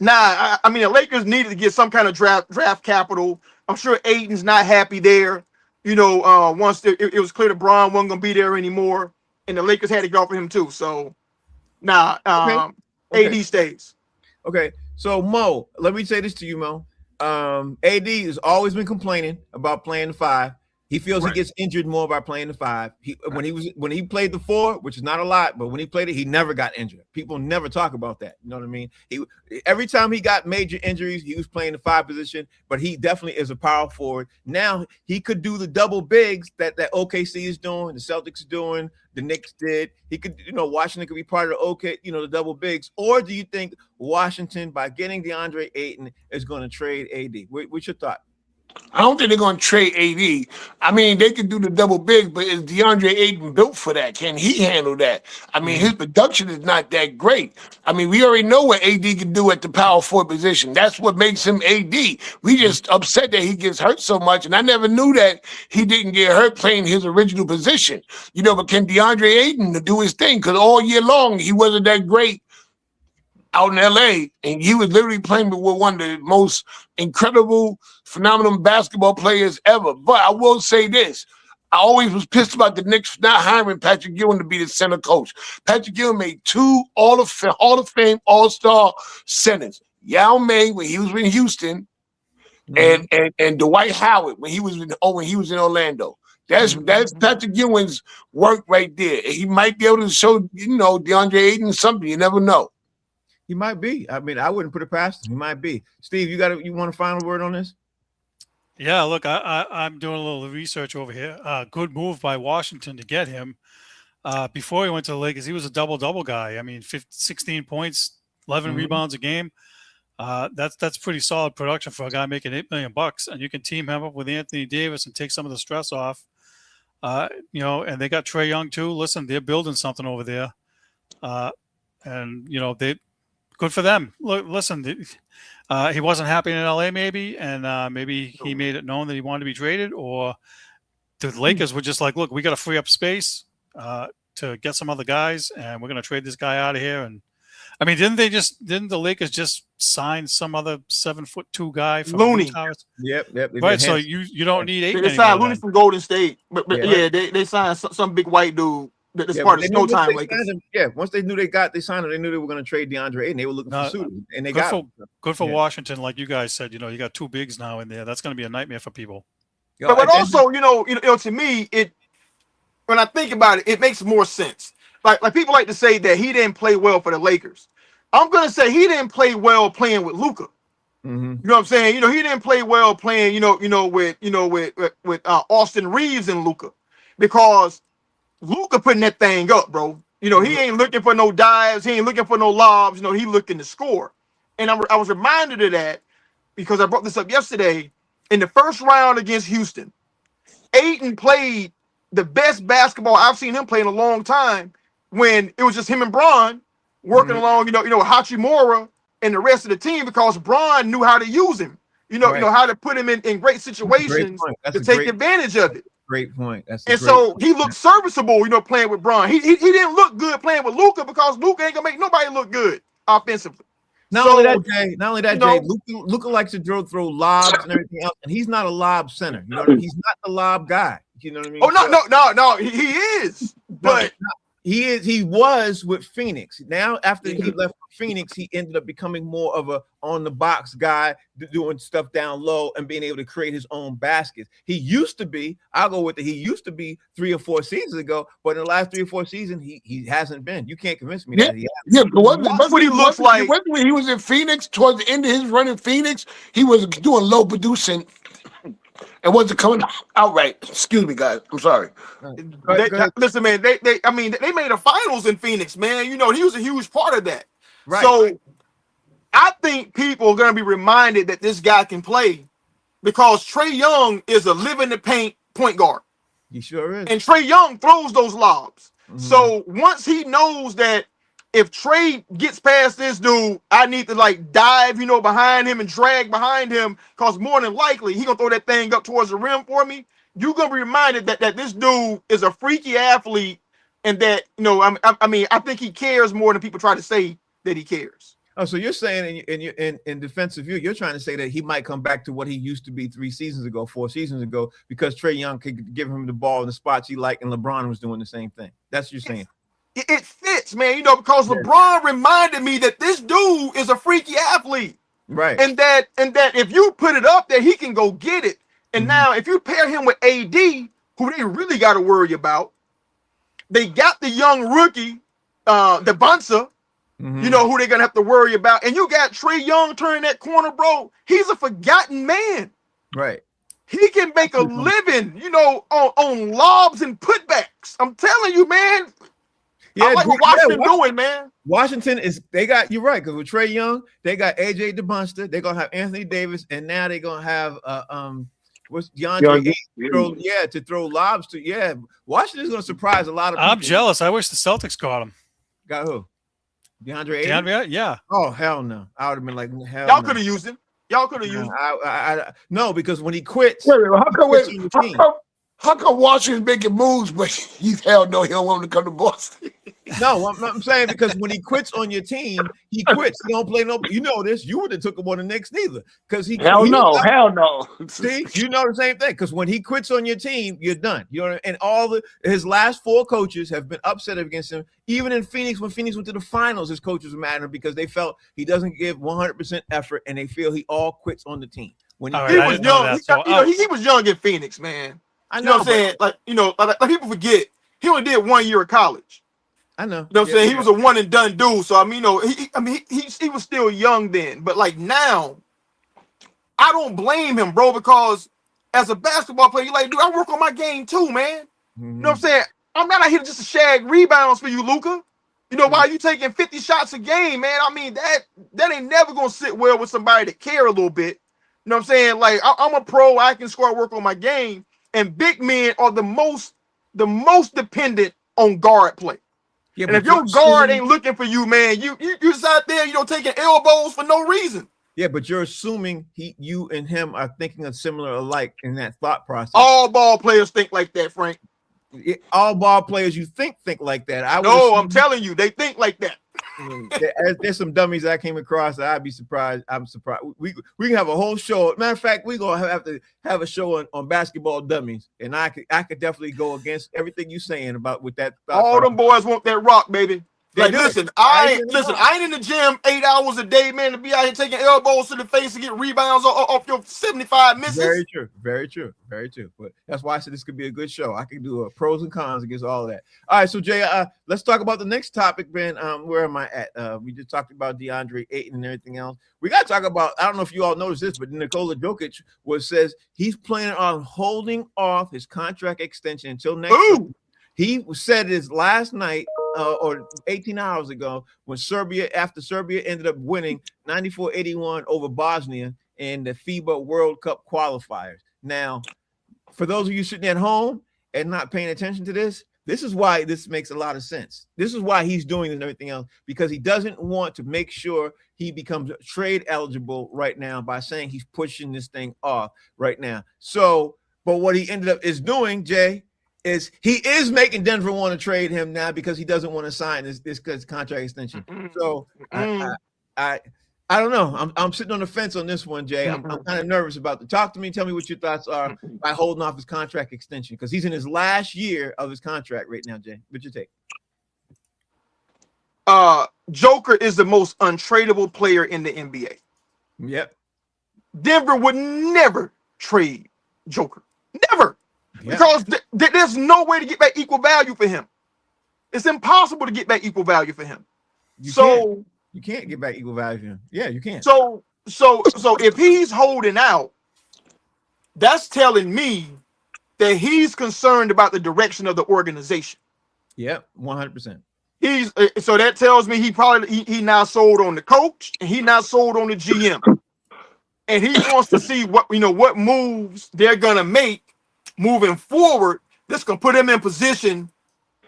I mean, the Lakers needed to get some kind of draft capital. I'm sure Ayton's not happy there. Once it was clear that Braun wasn't going to be there anymore, and the Lakers had to go for him too. So, okay. AD stays. Okay, so Mo, let me say this to you, Mo. AD has always been complaining about playing the 5. He feels he gets injured more by playing the 5. When he played the 4, which is not a lot, but when he played it, he never got injured. People never talk about that. You know what I mean? Every time he got major injuries, he was playing the 5 position, but he definitely is a power forward. Now he could do the double bigs that OKC is doing, the Celtics are doing, the Knicks did. He could, Washington could be part of the double bigs. Or do you think Washington, by getting DeAndre Ayton, is going to trade AD? What's your thought? I don't think they're going to trade AD. I mean, they can do the double big, but is DeAndre Ayton built for that? Can he handle that? I mean, his production is not that great. I mean, we already know what AD can do at the power forward position. That's what makes him AD. We just upset that he gets hurt so much, and I never knew that he didn't get hurt playing his original position. But can DeAndre Ayton do his thing? Because all year long, he wasn't that great out in L.A., and he was literally playing with one of the most incredible, phenomenal basketball players ever. But I will say this. I always was pissed about the Knicks not hiring Patrick Ewing to be the center coach. Patrick Ewing made 2 Hall of Fame All-Star centers. Yao Ming when he was in Houston, and Dwight Howard when he was in Orlando. That's Patrick Ewing's work right there. He might be able to show DeAndre Ayton something. You never know. He might be. I mean, I wouldn't put it past him. He might be. Steve, you want a final word on this? Yeah, look, I'm doing a little research over here. Good move by Washington to get him. Before he went to the Lakers, he was a double-double guy. I mean, 16 points, 11 rebounds a game. That's pretty solid production for a guy making $8 million. And you can team him up with Anthony Davis and take some of the stress off. And they got Trae Young too. Listen, they're building something over there. And they good for them. Look, listen, he wasn't happy in LA, maybe, and maybe he made it known that he wanted to be traded, or the Lakers were just like, look, we got to free up space to get some other guys, and we're going to trade this guy out of here. And I mean, didn't the Lakers just sign some other 7'2" guy from Looney? Utah? Yep. Right. So you don't need eight. They signed Looney from Golden State, but Yeah. they signed some big white dude that's Yeah, part but of they the knew once Snowtime they Lakers. signed him- Yeah, once they knew they signed him, they knew they were going to trade DeAndre Ayton. They were looking for suitors, and they got him. Good for Yeah. Washington, like you guys said. You got two bigs now in there. That's going to be a nightmare for people. Yo, But and then- also, to me, when I think about it, it makes more sense. Like people like to say that he didn't play well for the Lakers. I'm gonna say he didn't play well playing with Luka. Mhm. You know what I'm saying? He didn't play well playing, with Austin Reeves and Luka, because Luka putting that thing up, bro. He ain't looking for no dives, he ain't looking for no lobs. He looking to score. And I was reminded of that because I brought this up yesterday in the first round against Houston. Ayton played the best basketball I've seen him play in a long time, when it was just him and Bron working along, Hachimura and the rest of the team, because Bron knew how to use him, Right. how to put him in great situations to take advantage of it. Great point. So he looked serviceable, playing with Bron. He didn't look good playing with Luka, because Luka ain't gonna make nobody look good offensively. Not only that, Jay, Luka likes to throw lobs and everything else, and he's not a lob center. You know what I mean? He's not the lob guy. You know what I mean? Oh no, he is, but he was with Phoenix. Now, after he left Phoenix, he ended up becoming more of a on the box guy, doing stuff down low and being able to create his own baskets. He used to be, I'll go with it. He used to be 3 or 4 seasons ago, but in the last 3 or 4 seasons, he hasn't been. You can't convince me that he hasn't. But what he looks like. When he was in Phoenix, towards the end of his run in Phoenix, he was doing low producing and wasn't coming out right. Excuse me, guys. I'm sorry. Listen, man, they made a finals in Phoenix, man. He was a huge part of that. Right. So I think people are going to be reminded that this guy can play, because Trae Young is a live in the paint point guard. He sure is. And Trae Young throws those lobs. So once he knows that if Trae gets past this dude, I need to dive, behind him and drag behind him, because more than likely he gonna throw that thing up towards the rim for me. You're gonna be reminded that this dude is a freaky athlete, and that I think he cares more than people try to say that he cares. Oh, so you're saying in defense of you're trying to say that he might come back to what he used to be 3 seasons ago, 4 seasons ago, because Trae Young could give him the ball in the spots he liked, and LeBron was doing the same thing. That's what you're saying. It fits, man, because LeBron reminded me that this dude is a freaky athlete. Right. And that if you put it up there, he can go get it. And now if you pair him with AD, who they really got to worry about, they got the young rookie, the Bunsa, who they're going to have to worry about. And you got Trae Young turning that corner, bro. He's a forgotten man. Right. He can make a living, on lobs and putbacks. I'm telling you, man. Yeah, I like what Washington doing, man. Washington you're right, because with Trae Young, they got AJ DeBunster, they're gonna have Anthony Davis, and now they're gonna have what's DeAndre to throw lobs to. Yeah, Washington's gonna surprise a lot of people. I'm jealous. I wish the Celtics got him. Got who? DeAndre Ayton? Yeah. Oh, hell no. I would have been like, hell Y'all no. could have used him. Y'all could have used him. No, because when he quits, how come Washington's making moves, but he's hell no, he don't want him to come to Boston? No, I'm saying because when he quits on your team, he quits. He don't play no. You know this. You would have took him on the Knicks neither, because hell no. See, you know the same thing. Because when he quits on your team, you're done. You know, and his last 4 coaches have been upset against him. Even in Phoenix, when Phoenix went to the finals, his coaches were mad at him because they felt he doesn't give 100% effort, and they feel he all quits on the team. When he was young, he was young in Phoenix, man. I know what I'm saying? Like people forget, he only did 1 year of college. I know. You know what I'm saying? He was a one and done dude. So he was still young then. But now, I don't blame him, bro, because as a basketball player, you're like, dude, I work on my game too, man. You know what I'm saying? I'm not out here just to shag rebounds for you, Luka. While you taking 50 shots a game, man. I mean, that ain't never gonna sit well with somebody that care a little bit. You know what I'm saying? Like, I'm a pro, I can score, work on my game. And big men are the most dependent on guard play. Yeah, And but if your you're guard assuming, ain't looking for you, man, you just out there, taking elbows for no reason. yeah, but you're assuming you and him are thinking of similar alike in that thought process. All ball players think like that, Frank. All ball players you think like that. I would No, I'm assume, telling you, they think like that. there's some dummies I came across that I'd be surprised. I'm surprised. We can have a whole show. Matter of fact, we're gonna have to have a show on basketball dummies, and I could definitely go against everything you're saying about with that. All them boys want that rock, baby. They Like, do. listen, I I ain't in the gym 8 hours a day, man, to be out here taking elbows to the face and get rebounds off your 75 misses. Very true. Very true. Very true. But that's why I said this could be a good show. I could do pros and cons against all of that. All right, so Jay, let's talk about the next topic, Ben. Where am I at? We just talked about DeAndre Ayton and everything else. We got to talk about, I don't know if you all noticed this, but Nikola Jokic says he's planning on holding off his contract extension until next summer. He said this last night or 18 hours ago when after Serbia ended up winning 94-81 over Bosnia in the FIBA World Cup qualifiers. Now, for those of you sitting at home and not paying attention to this is why this makes a lot of sense. This is why he's doing this and everything else, because he doesn't want to make sure he becomes trade eligible right now by saying he's pushing this thing off right now. So, but what he ended up is doing, Jay, is he is making Denver want to trade him now because he doesn't want to sign this contract extension. So I don't know. I'm sitting on the fence on this one, Jay. I'm kind of nervous about it. Talk to me. Tell me what your thoughts are by holding off his contract extension, because he's in his last year of his contract right now, Jay. What's your take? Joker is the most untradeable player in the NBA. Yep. Denver would never trade Joker. Never. Yep. Because there's no way to get back equal value for him. It's impossible to get back equal value for him. You can't get back equal value for him. Yeah, you can't. So if he's holding out, that's telling me that he's concerned about the direction of the organization. Yep, 100%. So that tells me he now sold on the coach and he now sold on the GM. And he wants to see what moves they're gonna make moving forward that's gonna put him in position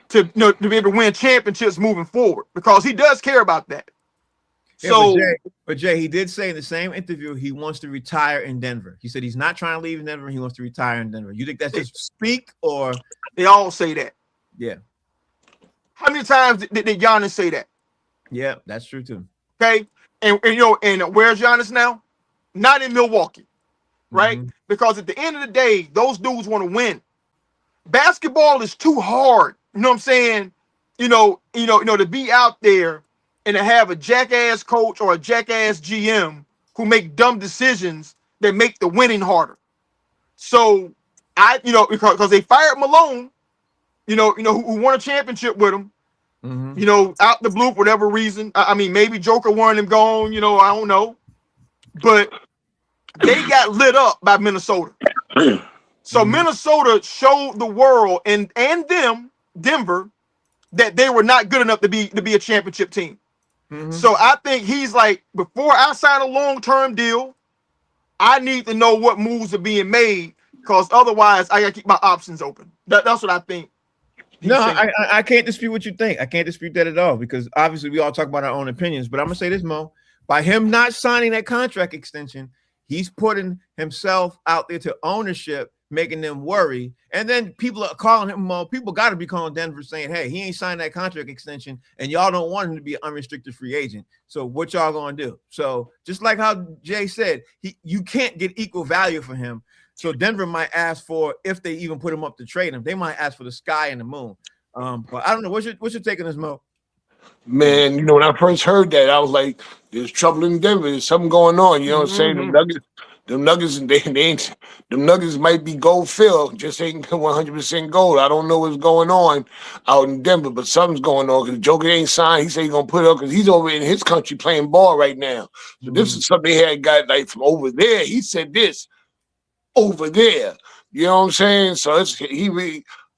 to be able to win championships moving forward, because he does care about that. Yeah, So but Jay, he did say in the same interview he wants to retire in Denver. He said he's not trying to leave in Denver. He wants to retire in Denver. You think that's just speak, or they all say that? Yeah. How many times did Giannis say that? Yeah, that's true too. Okay, and where's Giannis now? Not in Milwaukee, right? Mm-hmm. Because at the end of the day, those dudes want to win. Basketball is too hard. You know what I'm saying? To be out there and to have a jackass coach or a jackass GM who make dumb decisions that make the winning harder. So because they fired Malone, who won a championship with him, out the blue for whatever reason. I mean, maybe Joker wanted him gone, I don't know. But they got lit up by Minnesota. So Minnesota showed the world and them, Denver, that they were not good enough to be a championship team. So I think he's like, before I sign a long-term deal, I need to know what moves are being made, because otherwise I gotta keep my options open. That's what I think. No, I can't dispute what you think. I can't dispute that at all, because obviously we all talk about our own opinions. But I'm gonna say this, Mo. By him not signing that contract extension, he's putting himself out there to ownership, making them worry. And then people are calling him, Mo. People got to be calling Denver saying, hey, he ain't signed that contract extension, and y'all don't want him to be an unrestricted free agent. So what y'all gonna do? So just like how Jay said, you can't get equal value for him. So Denver might ask for, if they even put him up to trade him, they might ask for the sky and the moon. But I don't know. What's your take on this, Mo? Man, when I first heard that, I was like, there's trouble in Denver. There's something going on. You know what I'm saying? Them Nuggets, they ain't. Them Nuggets might be gold filled, just ain't 100% gold. I don't know what's going on out in Denver, but something's going on, because Joker ain't signed. He said he's gonna put it up because he's over in his country playing ball right now. So this is something they had got like from over there. He said this over there. You know what I'm saying? So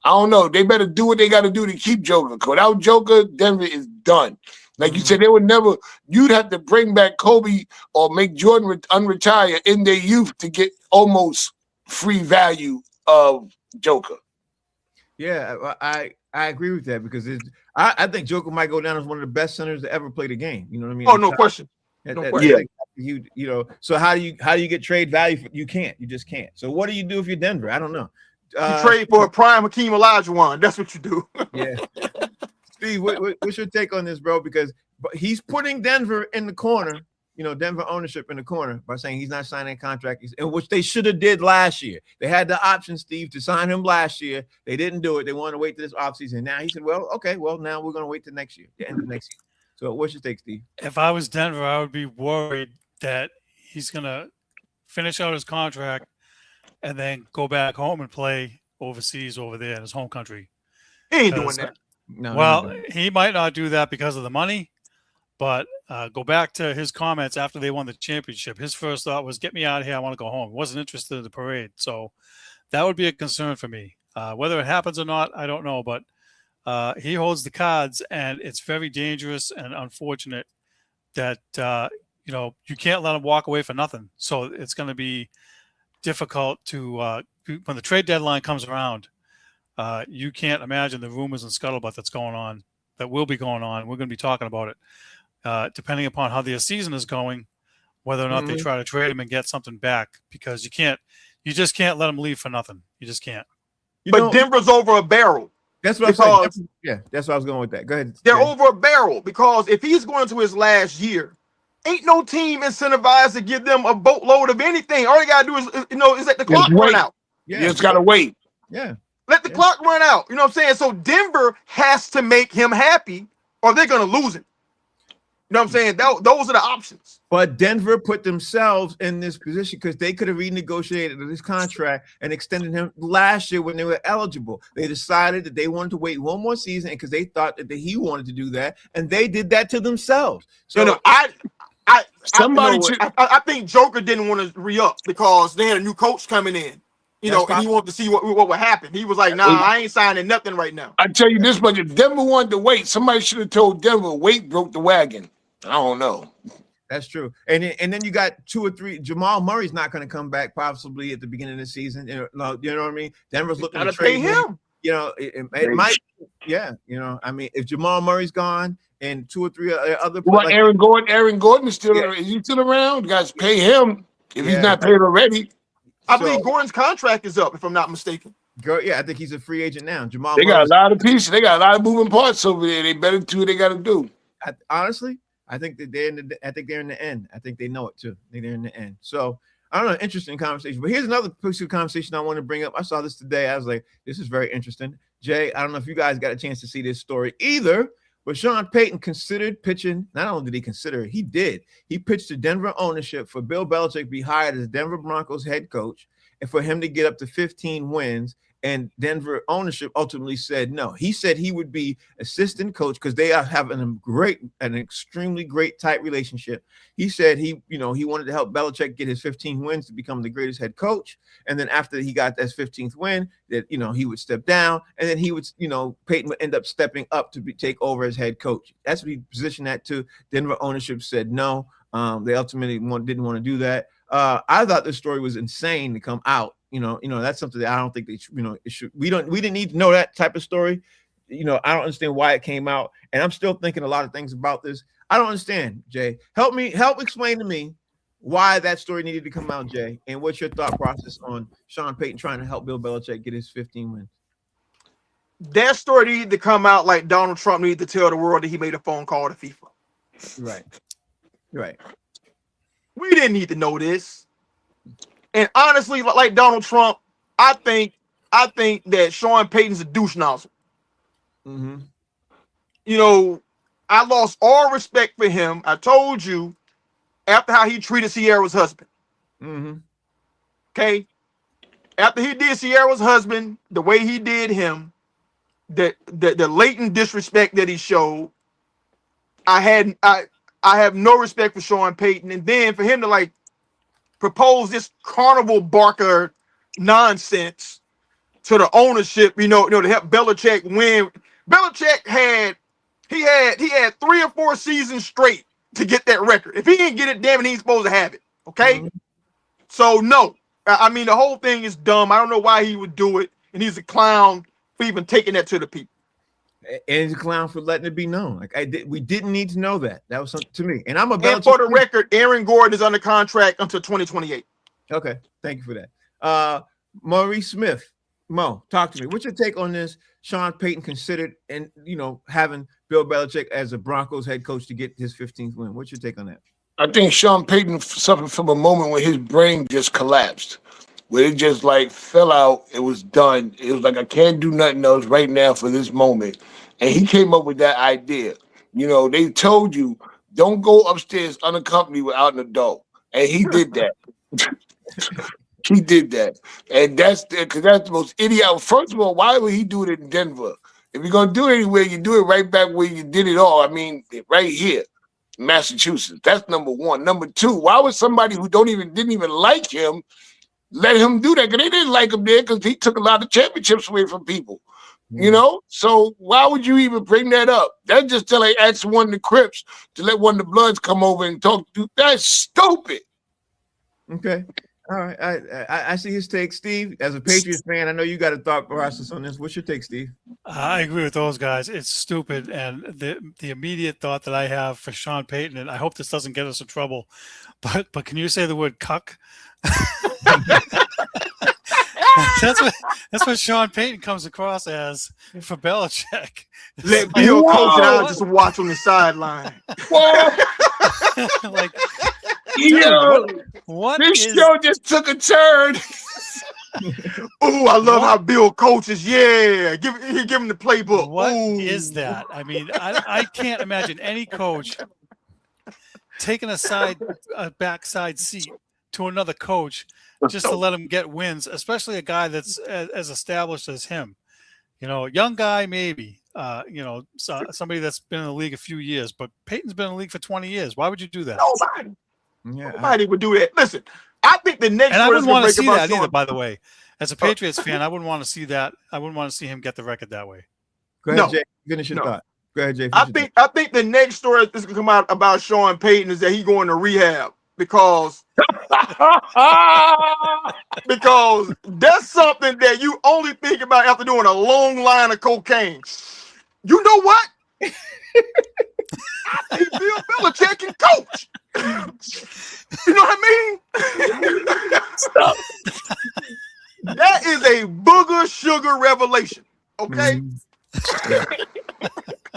I don't know. They better do what they got to do to keep Joker. Without Joker, Denver is done. Like you said, they would never. You'd have to bring back Kobe or make Jordan unretire in their youth to get almost free value of Joker. Yeah, I agree with that because I think Joker might go down as one of the best centers to ever play the game. You know what I mean? Oh, no question. No question. You know. So how do you get trade value? You can't. You just can't. So what do you do if you're Denver? I don't know. You trade for a prime Hakeem Olajuwon. That's what you do. Yeah. Steve, what's your take on this, bro? Because he's putting Denver in the corner. You know, Denver ownership in the corner by saying he's not signing a contract, which they should have did last year. They had the option, Steve, to sign him last year. They didn't do it. They wanted to wait to this offseason. Now he said, well, okay, well, now we're going to wait till next year, the end of next year. So what's your take, Steve? If I was Denver, I would be worried that he's going to finish out his contract and then go back home and play overseas over there in his home country. He ain't doing that. No, well, he might not do that because of the money. But go back to his comments after they won the championship. His first thought was, get me out of here. I want to go home. He wasn't interested in the parade. So that would be a concern for me. Whether it happens or not, I don't know. But he holds the cards, and it's very dangerous and unfortunate that, you can't let him walk away for nothing. So it's going to be difficult to when the trade deadline comes around, you can't imagine the rumors and scuttlebutt that's going on, that will be going on. We're going to be talking about it. Depending upon how their season is going, whether or not they try to trade him and get something back, because you just can't let him leave for nothing. You just can't. But Denver's over a barrel. That's what I'm saying. Yeah, that's what I was going with that. Go ahead. They're over a barrel because if he's going to his last year, ain't no team incentivized to give them a boatload of anything. All you gotta do is let the clock run out. Yeah, you just gotta wait. Yeah. Let the clock run out. You know what I'm saying? So Denver has to make him happy or they're gonna lose him. You know what I'm saying? Those are the options. But Denver put themselves in this position because they could have renegotiated this contract and extended him last year when they were eligible. They decided that they wanted to wait one more season because they thought that he wanted to do that, and they did that to themselves. So I think Joker didn't want to re-up because they had a new coach coming in. And he wanted to see what would happen. He was like, nah, I ain't signing nothing right now. I tell you this much, if Denver wanted to wait, somebody should have told Denver, wait broke the wagon. I don't know. That's true. And then you got 2 or 3. Jamal Murray's not going to come back possibly at the beginning of the season. You know what I mean? Denver's looking to trade him. It might. Yeah. I mean, if Jamal Murray's gone and 2 or 3 other. Well, like Aaron Gordon is still. Is he still around? You guys pay him if he's not paid already. I believe Gordon's contract is up, if I'm not mistaken. Yeah, I think he's a free agent now. Jamal. They got a lot of pieces. They got a lot of moving parts over there. They better do what they got to do. Honestly, I think that they're in the end. I think they know it too. They're in the end. So I don't know, interesting conversation. But here's another piece of conversation I want to bring up. I saw this today. I was like, this is very interesting. Jay, I don't know if you guys got a chance to see this story either, but Sean Payton considered pitching. Not only did he consider it, he did. He pitched to Denver ownership for Bill Belichick to be hired as Denver Broncos head coach and for him to get up to 15 wins. And Denver ownership ultimately said no. He said he would be assistant coach because they are having an extremely great tight relationship. He said he wanted to help Belichick get his 15 wins to become the greatest head coach. And then after he got that 15th win, that he would step down, and then he would Peyton would end up stepping up to take over as head coach. That's what he positioned that to. Denver ownership said no. They ultimately didn't want to do that. I thought this story was insane to come out. That's something that I don't think it should. We didn't need to know that type of story. I don't understand why it came out, and I'm still thinking a lot of things about this. I don't understand, Jay. Help explain to me why that story needed to come out, Jay, and what's your thought process on Sean Payton trying to help Bill Belichick get his 15 wins? That story needed to come out like Donald Trump needed to tell the world that he made a phone call to FIFA. Right. We didn't need to know this. And honestly, like Donald Trump, I think that Sean Payton's a douche nozzle. Mm-hmm. I lost all respect for him. I told you after how he treated Sierra's husband. Mm-hmm. Okay. After he did Sierra's husband, the way he did him, the latent disrespect that he showed, I have no respect for Sean Payton. And then for him to propose this carnival barker nonsense to the ownership, to help Belichick win. Belichick had 3 or 4 seasons straight to get that record. If he didn't get it, damn it, he ain't supposed to have it. Okay. Mm-hmm. So no, I mean, the whole thing is dumb. I don't know why he would do it. And he's a clown. for even taking that to the people. And he's a clown for letting it be known. Like we didn't need to know that. That was something to me. And I'm a And for the record, Aaron Gordon is under contract until 2028. Okay, thank you for that. Maurice Smith, Mo, talk to me. What's your take on this? Sean Payton considered, and having Bill Belichick as a Broncos head coach to get his 15th win. What's your take on that? I think Sean Payton suffered from a moment when his brain just collapsed, where it just like fell out. It was done. It was like, I can't do nothing else right now for this moment. And he came up with that idea. They told you, don't go upstairs unaccompanied without an adult. And he did that. He did that. And that's the most idiot. First of all, why would he do it in Denver? If you're going to do it anywhere, you do it right back where you did it all. I mean, right here, Massachusetts. That's number one. Number two, why would somebody who didn't even like him let him do that? Because they didn't like him there because he took a lot of championships away from people. So why would you even bring that up? That's just till they ask one of the Crips to let one of the Bloods come over and talk to. That's stupid. Okay. All right. I see his take. Steve, as a Patriots fan, I know you got a thought process on this. What's your take, Steve? I agree with those guys. It's stupid. And the immediate thought that I have for Sean Payton, and I hope this doesn't get us in trouble, but can you say the word cuck? That's what Sean Payton comes across as for Belichick. Let Bill coach it out, just watch on the sideline. Like, Yo, what this show just took a turn. Oh, I love how Bill coaches. Yeah, give him the playbook. What is that? I mean, I can't imagine any coach taking a backside seat to another coach just to let him get wins, especially a guy that's as established as him. Young guy maybe. Somebody that's been in the league a few years, but Peyton's been in the league for 20 years. Why would you do that? Nobody would do that. Listen, I think the next. And I wouldn't want to see that either. By the way, as a Patriots fan, I wouldn't want to see that. I wouldn't want to see him get the record that way. Go ahead, Jay. Finish your thought. Go ahead, Jay. I think the next story that's gonna come out about Sean Payton is that he's going to rehab because that's something that you only think about after doing a long line of cocaine. You know what? I think Bill Belichick can coach. You know what I mean? Stop. That is a booger sugar revelation. Okay.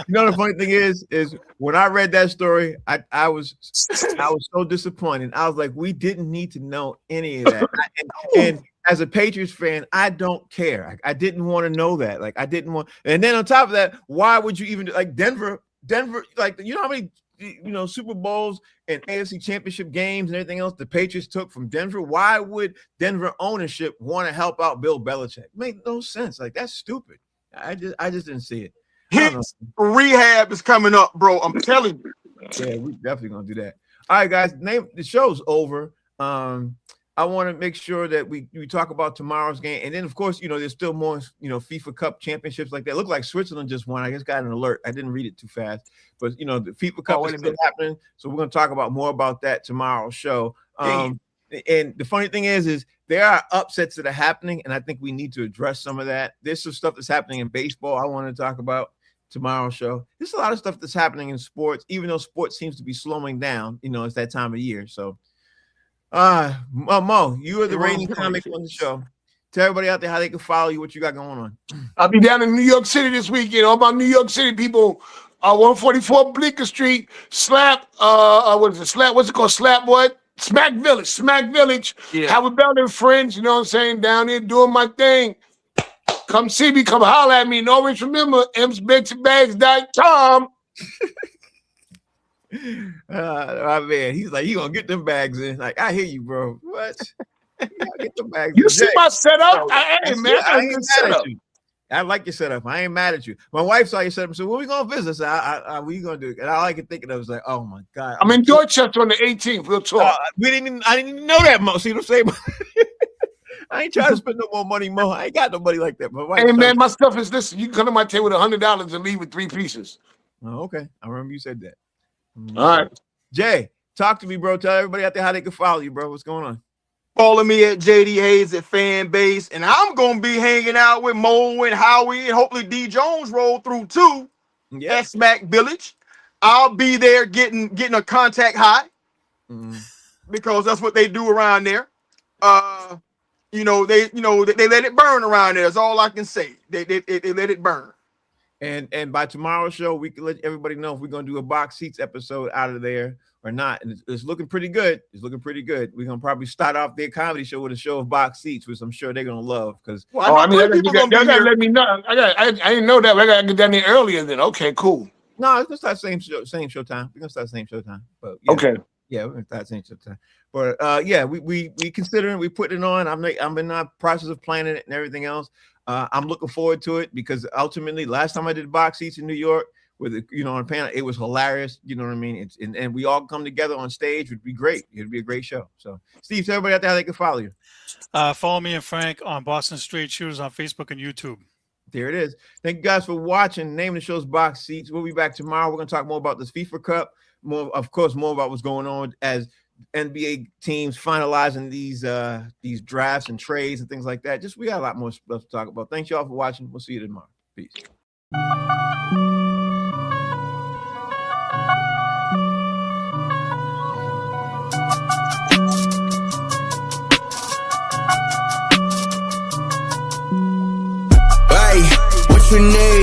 The funny thing is when I read that story, I was so disappointed. I was like, we didn't need to know any of that. And as a Patriots fan, I don't care. I didn't want to know that. Like I didn't want. And then on top of that, why would you even like Denver? Like how many Super Bowls and AFC Championship games and everything else the Patriots took from Denver? Why would Denver ownership want to help out Bill Belichick? Make no sense. Like that's stupid. I just didn't see it. His rehab is coming up, bro. I'm telling you. Yeah, we definitely gonna do that. All right, guys. The show's over. I want to make sure that we talk about tomorrow's game, and then of course, there's still more, FIFA Cup championships like that. Look like Switzerland just won. I just got an alert. I didn't read it too fast, but the FIFA Cup is still happening. So we're gonna talk about more about that tomorrow's show. And the funny thing is there are upsets that are happening, and I think we need to address some of that. There's some stuff that's happening in baseball I want to talk about tomorrow's show. There's a lot of stuff that's happening in sports, even though sports seems to be slowing down. It's that time of year. So, Mo, you are the reigning comic on the show. Tell everybody out there how they can follow you, what you got going on. I'll be down in New York City this weekend. All my New York City people, 144 Bleecker Street, Slap, what is it? Slap, what's it called? Slap what? Smack Village. Yeah. Howard Bell and friends, down there doing my thing. Come see me, come holler at me. And always remember, msbexbags.com. Man, he's like, you gonna get them bags in. Like, I hear you, bro. What? You gotta get them bags You see my setup? I ain't mad at you. I like your setup. I ain't mad at you. My wife saw your setup and said, when we gonna visit? I said, what you gonna do? And all I could think of was like, oh my God. I'm in Dorchester on the 18th. We'll talk. I didn't even know that, Mo. See what I'm saying? I ain't trying to spend no more money, Mo. I ain't got nobody like that. Hey, man, my stuff is this. You can come to my table with $100 and leave with 3 pieces. Oh, okay. I remember you said that. All right. Jay, talk to me, bro. Tell everybody out there how they can follow you, bro. What's going on? Follow me at JD Hayes at Fan Base, and I'm gonna be hanging out with Mo and Howie, and hopefully D Jones roll through too Yeah. at Smack Village. I'll be there getting a contact high because that's what they do around there. They let it burn around there. That's all I can say. They let it burn. And by tomorrow's show, we can let everybody know if we're gonna do a box seats episode out of there or not. And it's looking pretty good. It's looking pretty good. We're gonna probably start off their comedy show with a show of box seats, which I'm sure they're gonna love. Because I gotta let me know. I didn't know that. I gotta get down there earlier then. Okay, cool. no, it's gonna start same show time. We're gonna start same show time. But yeah. Okay. Yeah, we're gonna start same show time. But we considering, we putting it on. I'm in the process of planning it and everything else. I'm looking forward to it because ultimately, last time I did box seats in New York with on a panel, it was hilarious. You know what I mean? It's and we all come together on stage. It'd be great. It'd be a great show. So, Steve, tell everybody out there how they can follow you. Follow me and Frank on Boston Straight Shooters on Facebook and YouTube. There it is. Thank you guys for watching. The name of the show is Box Seats. We'll be back tomorrow. We're gonna talk more about this FIFA Cup. More about what's going on as NBA teams finalizing these drafts and trades and things like that. We got a lot more stuff to talk about. Thanks y'all for watching. We'll see you tomorrow. Peace. Hey, what you need?